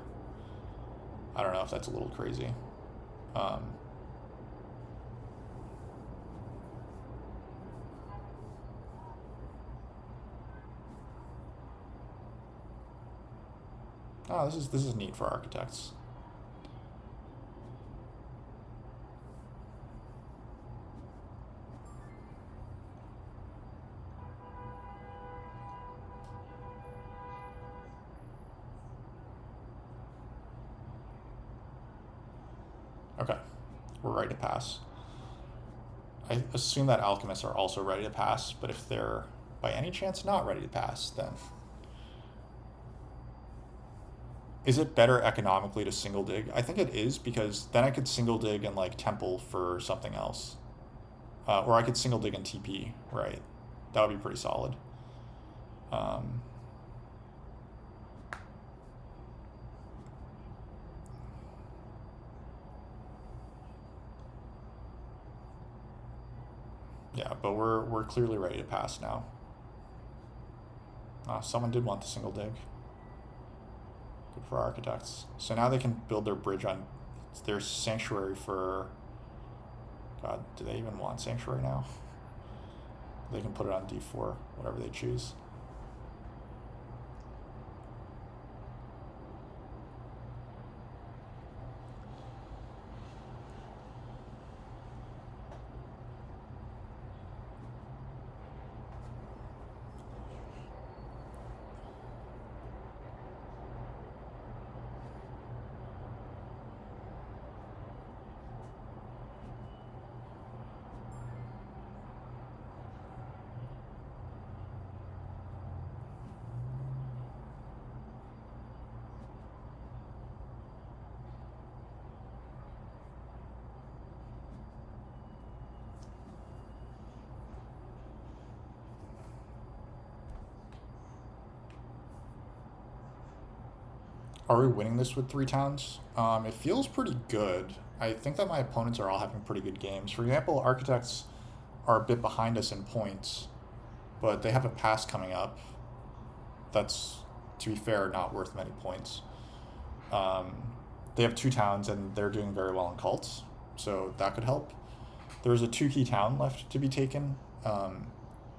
I don't know if that's a little crazy. Oh, this is neat for architects. Okay, we're ready to pass. I assume that alchemists are also ready to pass, but if they're by any chance not ready to pass, then... Is it better economically to single dig? I think it is, because then I could single dig and, like, temple for something else. Or I could single dig and TP, right? That would be pretty solid. Yeah, but we're clearly ready to pass now. Someone did want the single dig. Good for architects. So now they can build their bridge on their sanctuary for... God, do they even want sanctuary now? They can put it on D4, whatever they choose. Are we winning this with 3 towns? It feels pretty good. I think that my opponents are all having pretty good games. For example, Architects are a bit behind us in points, but they have a pass coming up. That's, to be fair, not worth many points. They have 2 towns and they're doing very well in cults, so that could help. There's a 2-key town left to be taken.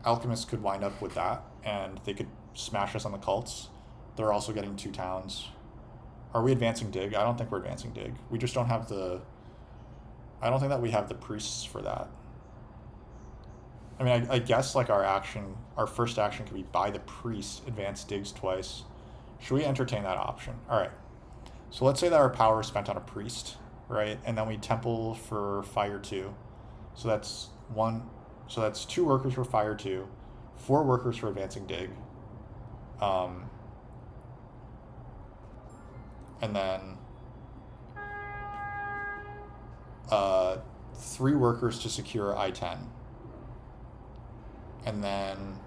Alchemists could wind up with that, and they could smash us on the cults. They're also getting 2 towns. Are we advancing dig? I don't think we're advancing dig. We just don't have the... I don't think that we have the priests for that. I mean, I guess like our first action could be buy the priest, advance digs twice. Should we entertain that option? All right. So let's say that our power is spent on a priest, right? And then we temple for fire 2. So that's 2 workers for fire 2, 4 workers for advancing dig. And then 3 workers to secure I-10. And then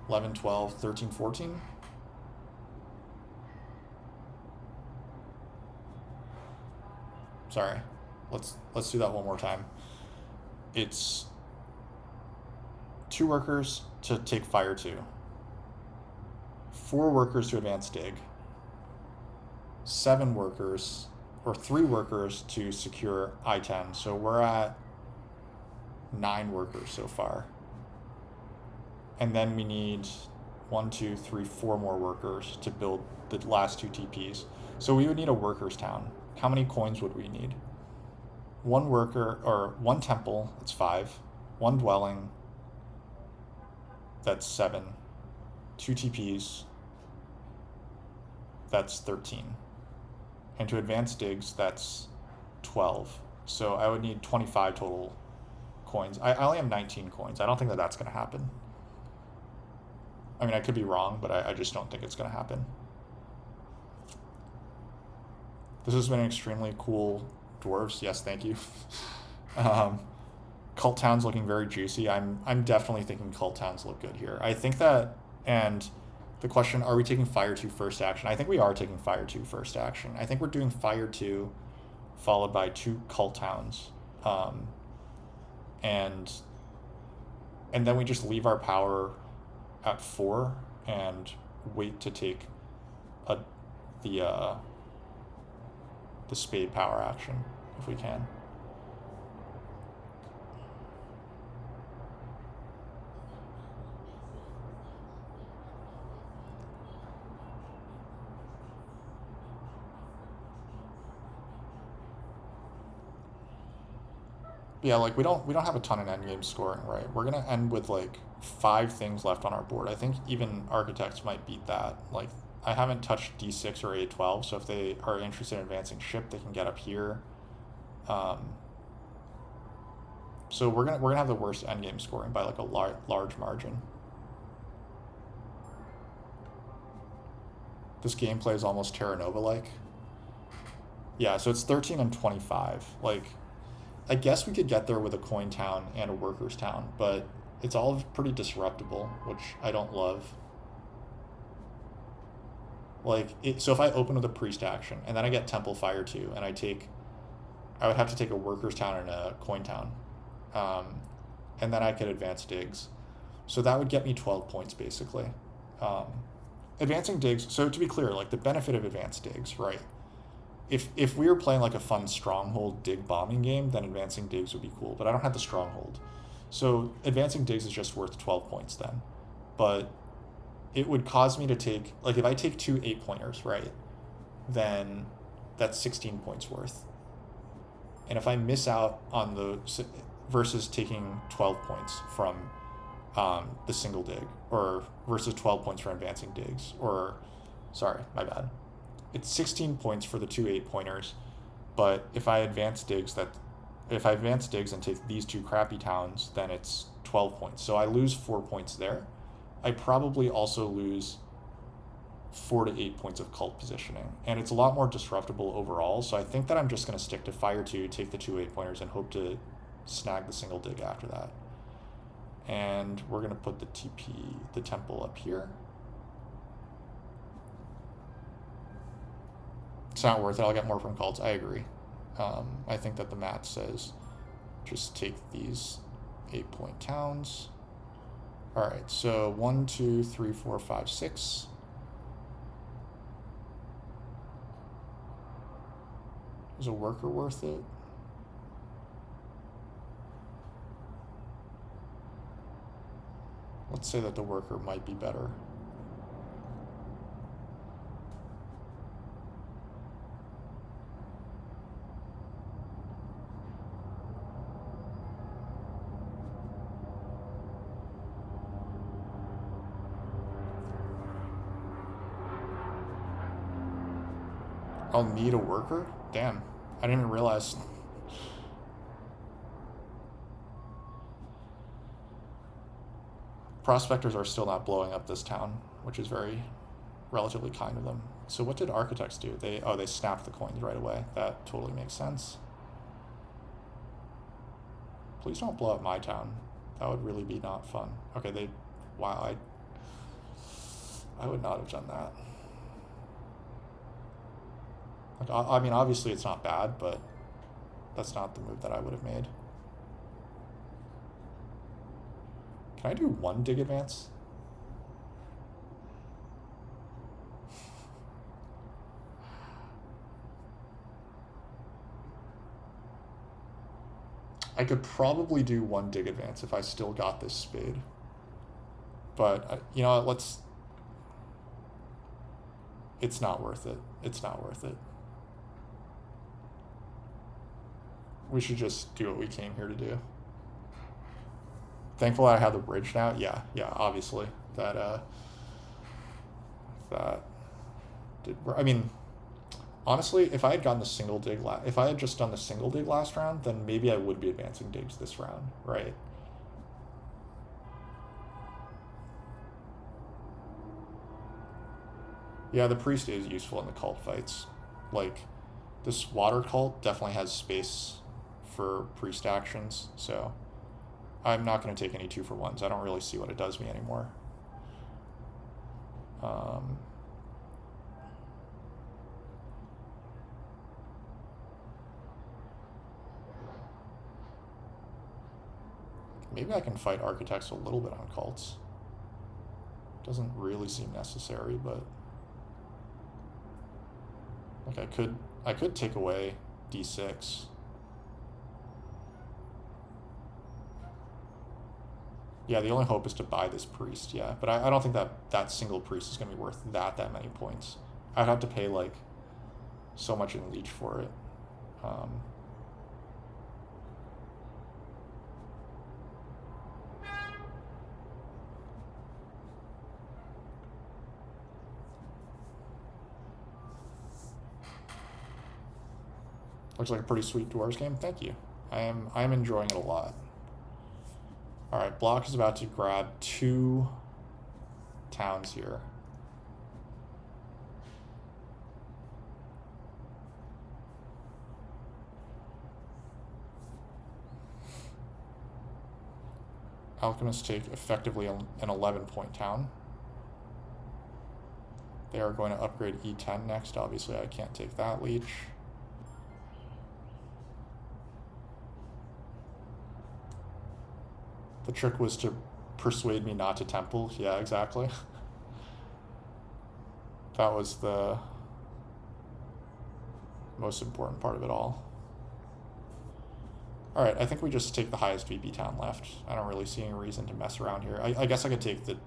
11, 12, 13, 14. Sorry, let's do that one more time. It's 2 workers to take fire 2, 4 workers to advance dig, 7 workers, or 3 workers to secure I-10. So we're at 9 workers so far. And then we need 1, 2, 3, 4 more workers to build the last 2 TPs. So we would need a workers town. How many coins would we need? 1 worker, or 1 temple, that's 5. 1 dwelling, that's 7. 2 TPs, that's 13. And to advance digs, that's 12. So I would need 25 total coins. I only have 19 coins. I don't think that that's going to happen. I mean, I could be wrong, but I just don't think it's going to happen. This has been an extremely cool dwarves. Yes, thank you. Cult towns looking very juicy. I'm definitely thinking cult towns look good here. I think that, and the question, are we taking fire 2 first action? I think we are taking fire 2 first action. I think we're doing fire 2 followed by 2 cult towns. And then we just leave our power at 4 and wait to take the spade power action if we can. Yeah, like we don't have a ton of endgame scoring, right? We're gonna end with like 5 things left on our board. I think even architects might beat that. Like I haven't touched D6 or A12, so if they are interested in advancing ship, they can get up here. So we're gonna have the worst endgame scoring by like a large margin. This gameplay is almost Terra Nova like. Yeah, so it's 13 and 25. Like, I guess we could get there with a coin town and a workers town, but it's all pretty disruptible, which I don't love. Like, so if I open with a priest action, and then I get temple fire 2, and I would have to take a workers town and a coin town. And then I could advance digs. So that would get me 12 points, basically. Advancing digs, so to be clear, like the benefit of advanced digs, right? If we were playing like a fun stronghold dig bombing game, then advancing digs would be cool, but I don't have the stronghold. So advancing digs is just worth 12 points then. But it would cause me to take, like if I take 2 8-pointers, right, then that's 16 points worth. And if I miss out on the, versus taking 12 points from the single dig, or versus 12 points for advancing digs, or, sorry, my bad. It's 16 points for the 2 8-pointers, but if I advance digs and take these 2 crappy towns, then it's 12 points. So I lose 4 points there. I probably also lose 4 to 8 points of cult positioning, and it's a lot more disruptible overall. So I think that I'm just going to stick to fire 2, take the 2 8-pointers, and hope to snag the single dig after that. And we're going to put the temple up here. It's not worth it. I'll get more from cults. I agree. I think that the math says just take these 8-point towns. All right, so 1, 2, 3, 4, 5, 6. Is a worker worth it? Let's say that the worker might be better. I'll need a worker? Damn, I didn't even realize. Prospectors are still not blowing up this town, which is very relatively kind of them. So what did architects do? They snapped the coins right away. That totally makes sense. Please don't blow up my town. That would really be not fun. Okay, wow, I would not have done that. Like, I mean, obviously it's not bad, but that's not the move that I would have made. Can I do 1 dig advance? I could probably do 1 dig advance if I still got this spade. But, you know what, it's not worth it. It's not worth it. We should just do what we came here to do. Thankful I have the bridge now. Yeah, obviously. That did. I mean, honestly, if I had gotten the single dig if I had just done the single dig last round, then maybe I would be advancing digs this round, right? Yeah, the priest is useful in the cult fights. Like, this water cult definitely has space for priest actions, so I'm not going to take any 2-for-1s. I don't really see what it does me anymore. Maybe I can fight architects a little bit on cults. Doesn't really seem necessary, but like I could take away D6. Yeah, the only hope is to buy this priest, yeah. But I don't think that single priest is going to be worth that many points. I'd have to pay, like, so much in leech for it. Looks like a pretty sweet dwarves game. Thank you. I'm enjoying it a lot. All right, Block is about to grab 2 towns here. Alchemists take effectively an 11-point town. They are going to upgrade E10 next. Obviously, I can't take that leech. The trick was to persuade me not to temple. Yeah, exactly. That was the most important part of it all. All right, I think we just take the highest VP town left. I don't really see any reason to mess around here. I guess I could take the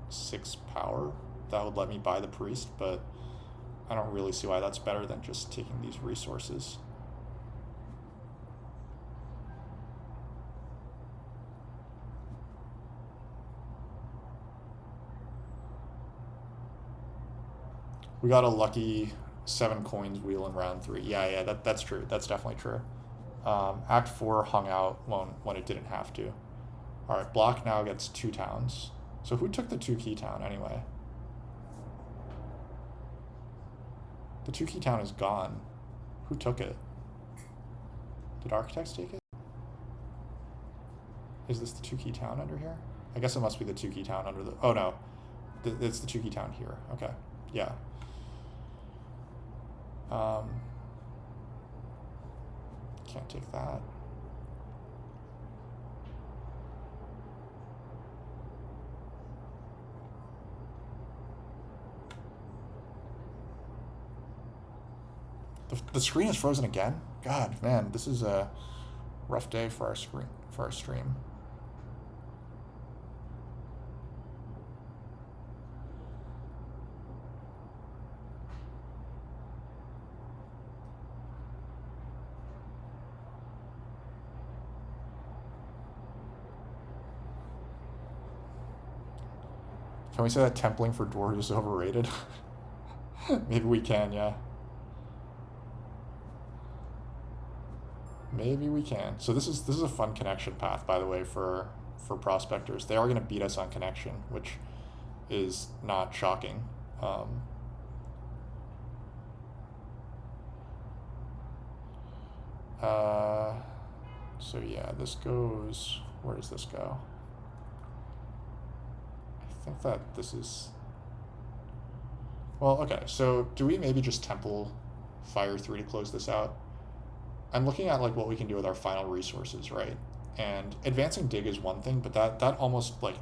6 power. That would let me buy the priest, but I don't really see why that's better than just taking these resources. We got a lucky 7 coins wheel in round 3. Yeah, that's true. That's definitely true. Act 4 hung out when it didn't have to. All right, Block now gets 2 towns. So who took the 2 key town anyway? The 2 key town is gone. Who took it? Did architects take it? Is this the 2 key town under here? I guess it must be the 2 key town under the... Oh, no. It's the 2 key town here. Okay. Yeah. Can't take that. The screen is frozen again? God, man, this is a rough day for our stream. Can we say that templing for dwarves is overrated? Maybe we can, yeah. Maybe we can. So this is a fun connection path, by the way, for prospectors. They are going to beat us on connection, which is not shocking. So yeah, this goes. Where does this go? I think that this is. Well, okay. So do we maybe just temple fire 3 to close this out? I'm looking at like what we can do with our final resources, right? And advancing dig is one thing, but that almost like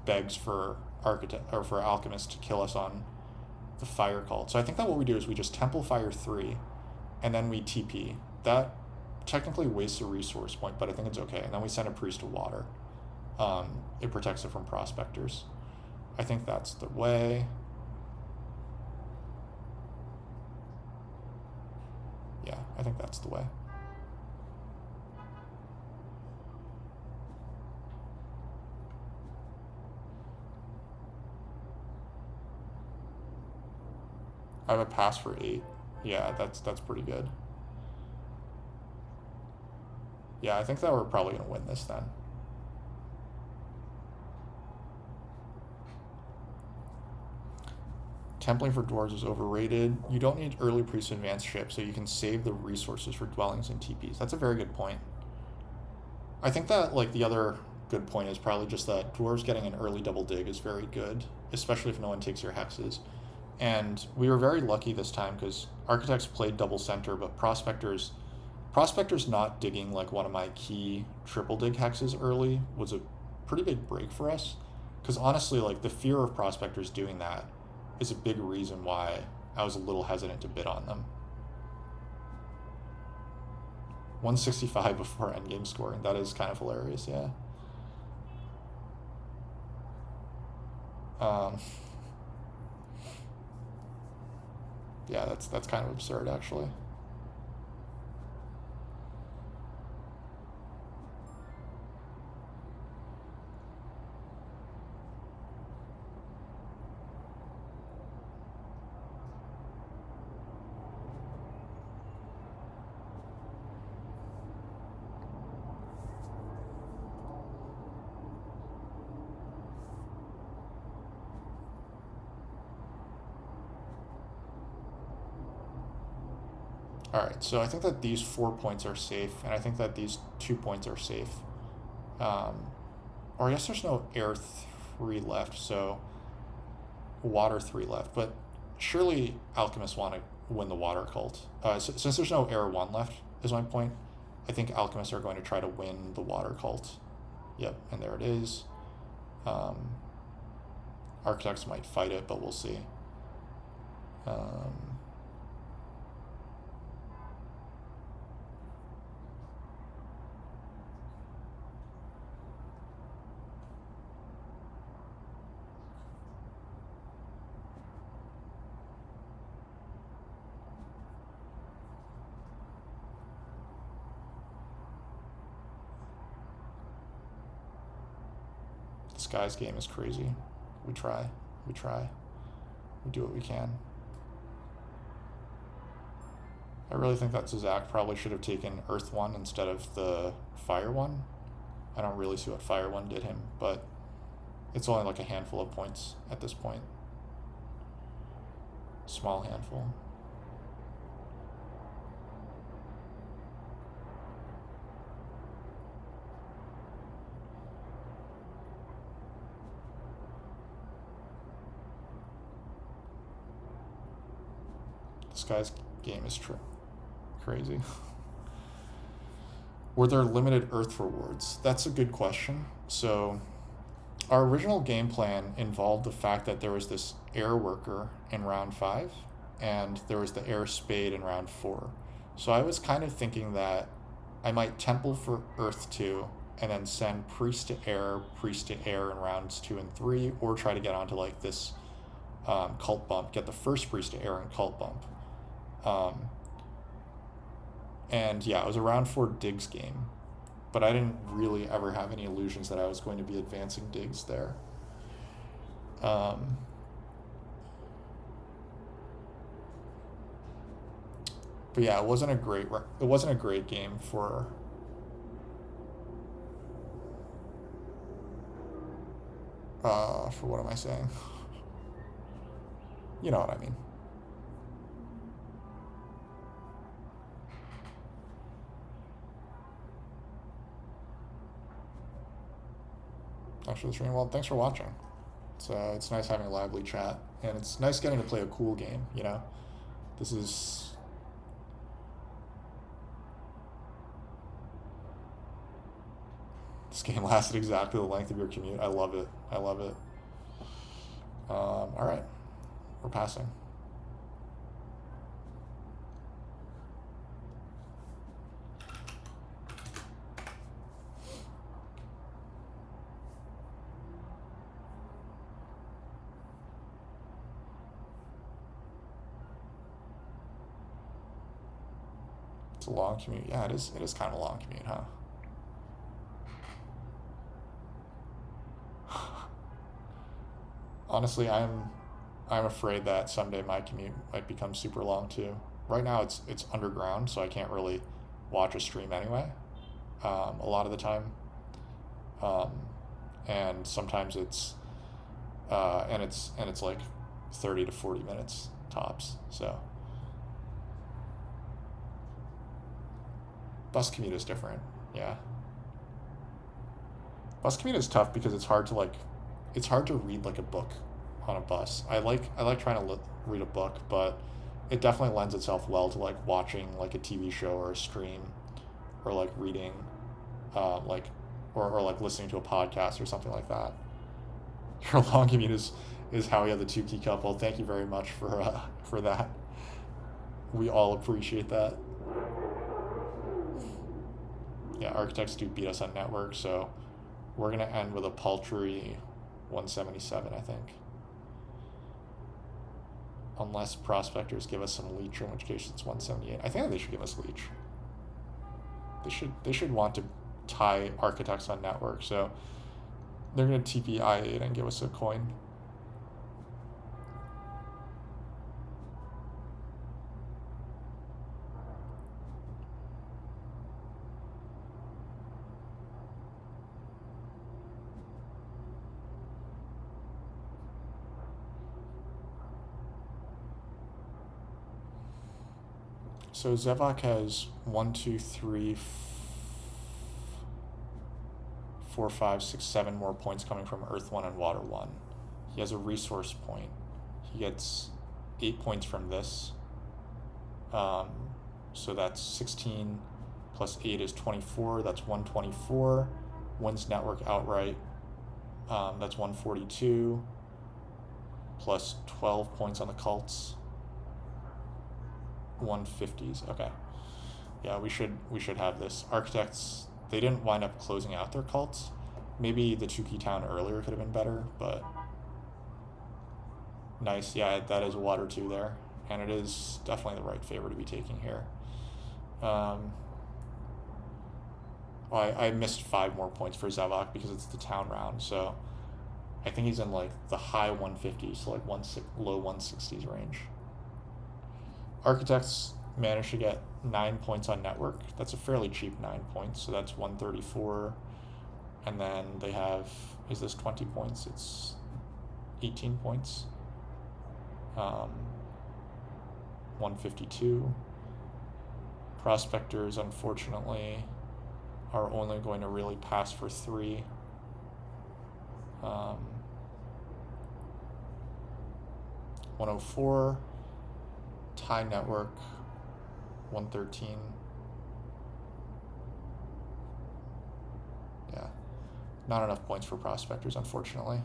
begs for alchemists to kill us on the fire cult. So I think that what we do is we just temple fire 3 and then we TP. That technically wastes a resource point, but I think it's okay. And then we send a priest to water. It protects it from prospectors. I think that's the way. Yeah, I think that's the way. I have a pass for 8. Yeah, that's pretty good. Yeah, I think that we're probably going to win this then. Templing for dwarves is overrated. You don't need early priest advanced ship, so you can save the resources for dwellings and TPs. That's a very good point. I think that like the other good point is probably just that dwarves getting an early double dig is very good, especially if no one takes your hexes. And we were very lucky this time because architects played double center, but prospectors not digging like one of my key triple dig hexes early was a pretty big break for us. Because honestly, like the fear of prospectors doing that is a big reason why I was a little hesitant to bid on them. 165 before endgame scoring. That is kind of hilarious, yeah. Yeah, that's kind of absurd, actually. Alright, so I think that these 4 points are safe, and I think that these 2 points are safe. Or I guess there's no air 3 left, so water 3 left. But surely alchemists want to win the water cult. Since there's no air 1 left, is my point, I think alchemists are going to try to win the water cult. Yep, and there it is. Architects might fight it, but we'll see. This guy's game is crazy. We try. We do what we can. I really think that Zach probably should have taken Earth 1 instead of the Fire 1. I don't really see what Fire 1 did him, but it's only like a handful of points at this point. Small handful. This guy's game is crazy. Were there limited Earth rewards? That's a good question. So our original game plan involved the fact that there was this air worker in round 5, and there was the air spade in round 4. So I was kind of thinking that I might temple for Earth 2, and then send priest to air in rounds 2 and 3, or try to get onto like this cult bump, get the first priest to air and cult bump. And yeah, it was a round 4 digs game, but I didn't really ever have any illusions that I was going to be advancing digs there. But yeah, it wasn't a great game for what am I saying? You know what I mean. Thanks for the stream. Well, thanks for watching. It's nice having a lively chat, and it's nice getting to play a cool game, you know? This game lasted exactly the length of your commute. I love it. All right, we're passing. It's a long commute. Yeah, it is kind of a long commute, huh? Honestly, I'm afraid that someday my commute might become super long too. Right now it's underground, so I can't really watch a stream anyway. A lot of the time, and sometimes it's like 30 to 40 minutes tops. So bus commute is different. Yeah, bus commute is tough because it's hard to read like a book on a bus. I like trying to read a book, but it definitely lends itself well to like watching like a TV show or a stream, or like reading, or like listening to a podcast or something like that. Your long commute is how we have the 2 key couple. Thank you very much for that. We all appreciate that. Yeah, architects do beat us on network, so we're gonna end with a paltry 177, I think. Unless prospectors give us some leech, in which case it's 178. I think they should give us leech. They should want to tie architects on network, so they're gonna TP I8 and give us a coin. So Zevak has 1, 2, 3, 4, 5, 6, 7 more points coming from Earth 1 and Water 1. He has a resource point. He gets 8 points from this. So that's 16 plus 8 is 24. That's 124. Wins network outright. That's 142. Plus 12 points on the cults. 150s. Okay. Yeah, we should have this. Architects, they didn't wind up closing out their cults. Maybe the 2 key town earlier could have been better, but nice. Yeah, that is Water 2 there, and it is definitely the right favor to be taking here. I missed 5 more points for Zevak because it's the town round, so I think he's in like the high 150s, so like low 160s range. Architects managed to get 9 points on network. That's a fairly cheap 9 points, so that's 134. And then they have, is this 20 points? It's 18 points. 152. Prospectors, unfortunately, are only going to really pass for 3. 104. Tie network 113. Yeah. Not enough points for prospectors, unfortunately.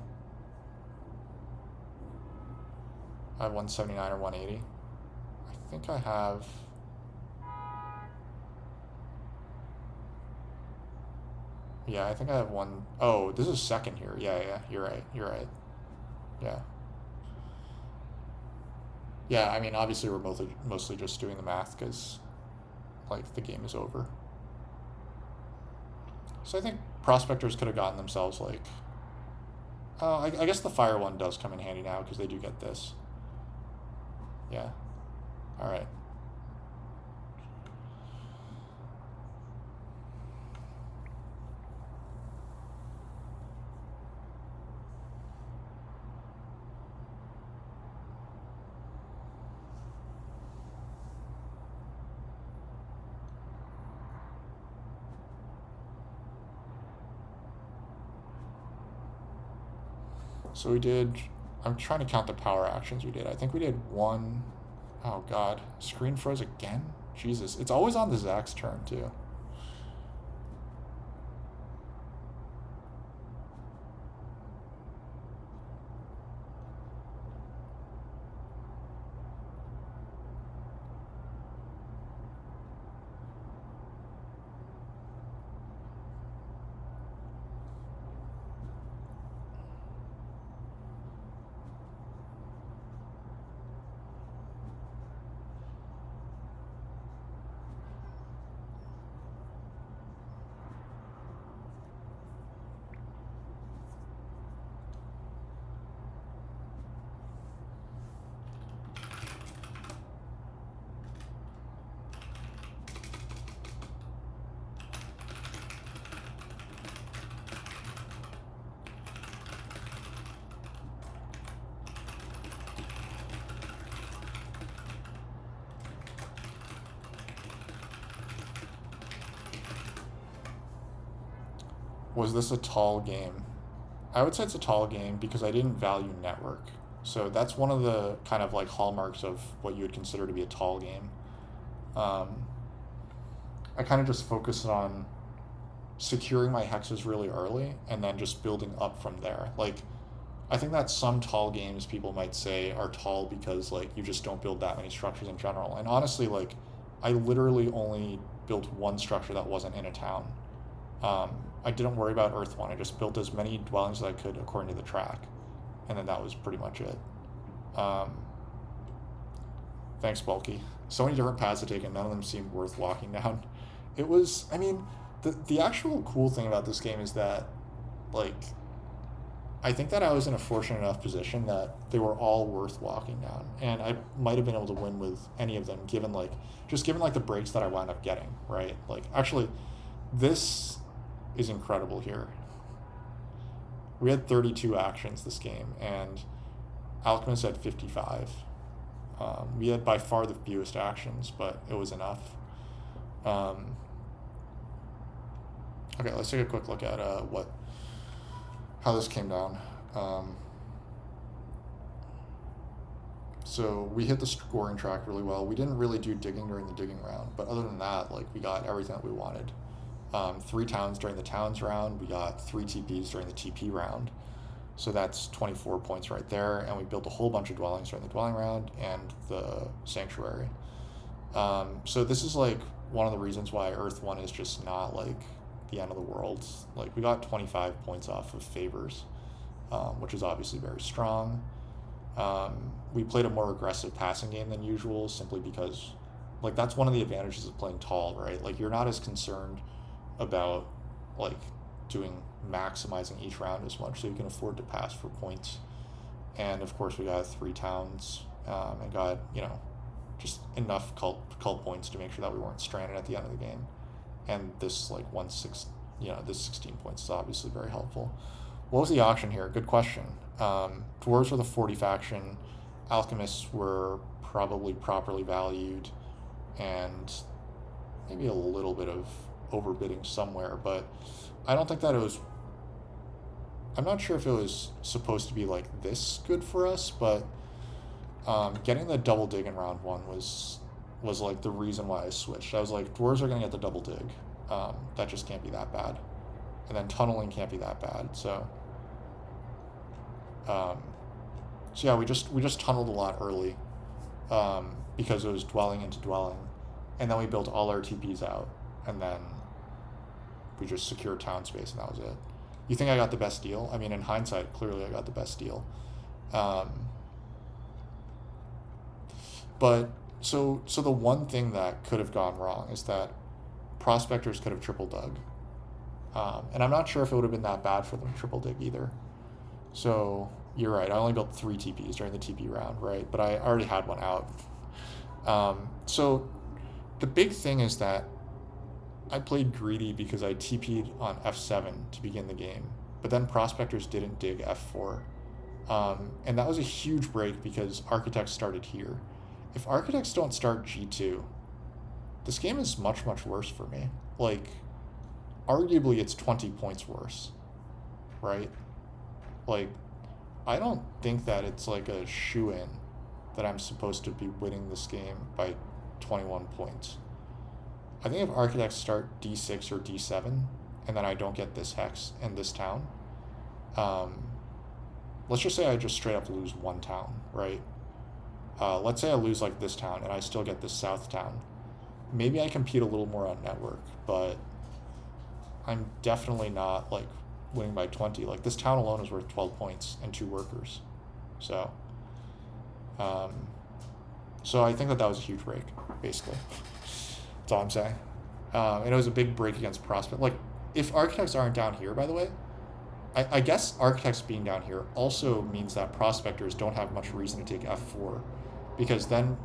I have 179 or 180. I think I have... Yeah, I think I have one... Oh, this is second here. Yeah, you're right. Yeah. Yeah, I mean, obviously we're mostly just doing the math because, like, the game is over. So I think prospectors could have gotten themselves, like... I guess the fire one does come in handy now because they do get this. Yeah. Alright. So we did... I'm trying to count the power actions we did. I think we did one... Oh, God. Screen froze again? Jesus. It's always on the Zach's turn, too. Was this a tall game? I would say it's a tall game because I didn't value network. So that's one of the kind of like hallmarks of what you would consider to be a tall game. I kind of just focused on securing my hexes really early and then just building up from there. Like, I think that some tall games people might say are tall because like you just don't build that many structures in general. And honestly, like, I literally only built one structure that wasn't in a town. I didn't worry about Earth 1. I just built as many dwellings as I could according to the track. And then that was pretty much it. Thanks, Bulky. So many different paths to take, and none of them seemed worth walking down. It was, I mean, the actual cool thing about this game is that, like, I think that I was in a fortunate enough position that they were all worth walking down. And I might have been able to win with any of them, given, like, the breaks that I wound up getting, right? Like, actually, this is incredible here. We had 32 actions this game, and Alchemists had 55. We had by far the fewest actions, but it was enough. Okay, let's take a quick look at how this came down. So we hit the scoring track really well. We didn't really do digging during the digging round, but other than that, like, we got everything that we wanted. 3 towns during the towns round. We got 3 TPs during the TP round. So that's 24 points right there. And we built a whole bunch of dwellings during the dwelling round and the sanctuary. So this is like one of the reasons why Earth 1 is just not like the end of the world. Like, we got 25 points off of favors, which is obviously very strong. We played a more aggressive passing game than usual simply because, like, that's one of the advantages of playing tall, right? Like, you're not as concerned about, like, maximizing each round as much, so you can afford to pass for points. And of course we got 3 towns, and got, just enough cult points to make sure that we weren't stranded at the end of the game. And this, like, this 16 points is obviously very helpful. What was the auction here? Good question. Dwarves were the 40 faction. Alchemists were probably properly valued, and maybe a little bit of overbidding somewhere, but I don't think that it was... I'm not sure if it was supposed to be like this good for us, but getting the double dig in round 1 was was like the reason why I switched. I was like, dwarves are gonna get the double dig. That just can't be that bad. And then tunneling can't be that bad. So yeah, we just tunneled a lot early, because it was dwelling into dwelling, and then we built all our TPs out, and then we just secured town space, and that was it. You think I got the best deal? I mean, in hindsight, clearly I got the best deal. But so the one thing that could have gone wrong is that prospectors could have triple dug, and I'm not sure if it would have been that bad for them to triple dig either. So you're right. I only built 3 TPs during the TP round, right? But I already had one out. So the big thing is that I played greedy because I TP'd on F7 to begin the game, but then prospectors didn't dig F4. And that was a huge break because architects started here. If architects don't start G2, this game is much, much worse for me. Like, arguably it's 20 points worse, right? Like, I don't think that it's like a shoe-in that I'm supposed to be winning this game by 21 points. I think if architects start D6 or D7, and then I don't get this hex in this town, let's just say I just straight up lose one town, right? Let's say I lose like this town and I still get this south town. Maybe I compete a little more on network, but I'm definitely not like winning by 20. Like this town alone is worth 12 points and 2 workers. So I think that was a huge break, basically. That's all I'm saying. And it was a big break against prospect. Like, if architects aren't down here, by the way, I guess architects being down here also means that prospectors don't have much reason to take F4, because then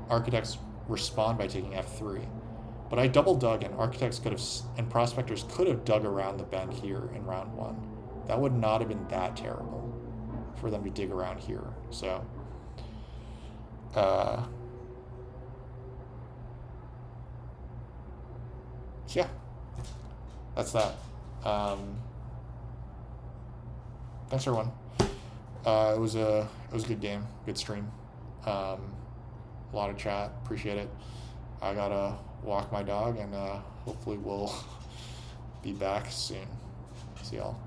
architects respond by taking F3. But I double dug, and architects could have, and prospectors could have dug around the bend here in round 1. That would not have been that terrible for them to dig around here. So, yeah, that's that. Thanks everyone. It was a good game, good stream. A lot of chat, appreciate it. I gotta walk my dog, and hopefully we'll be back soon. See y'all.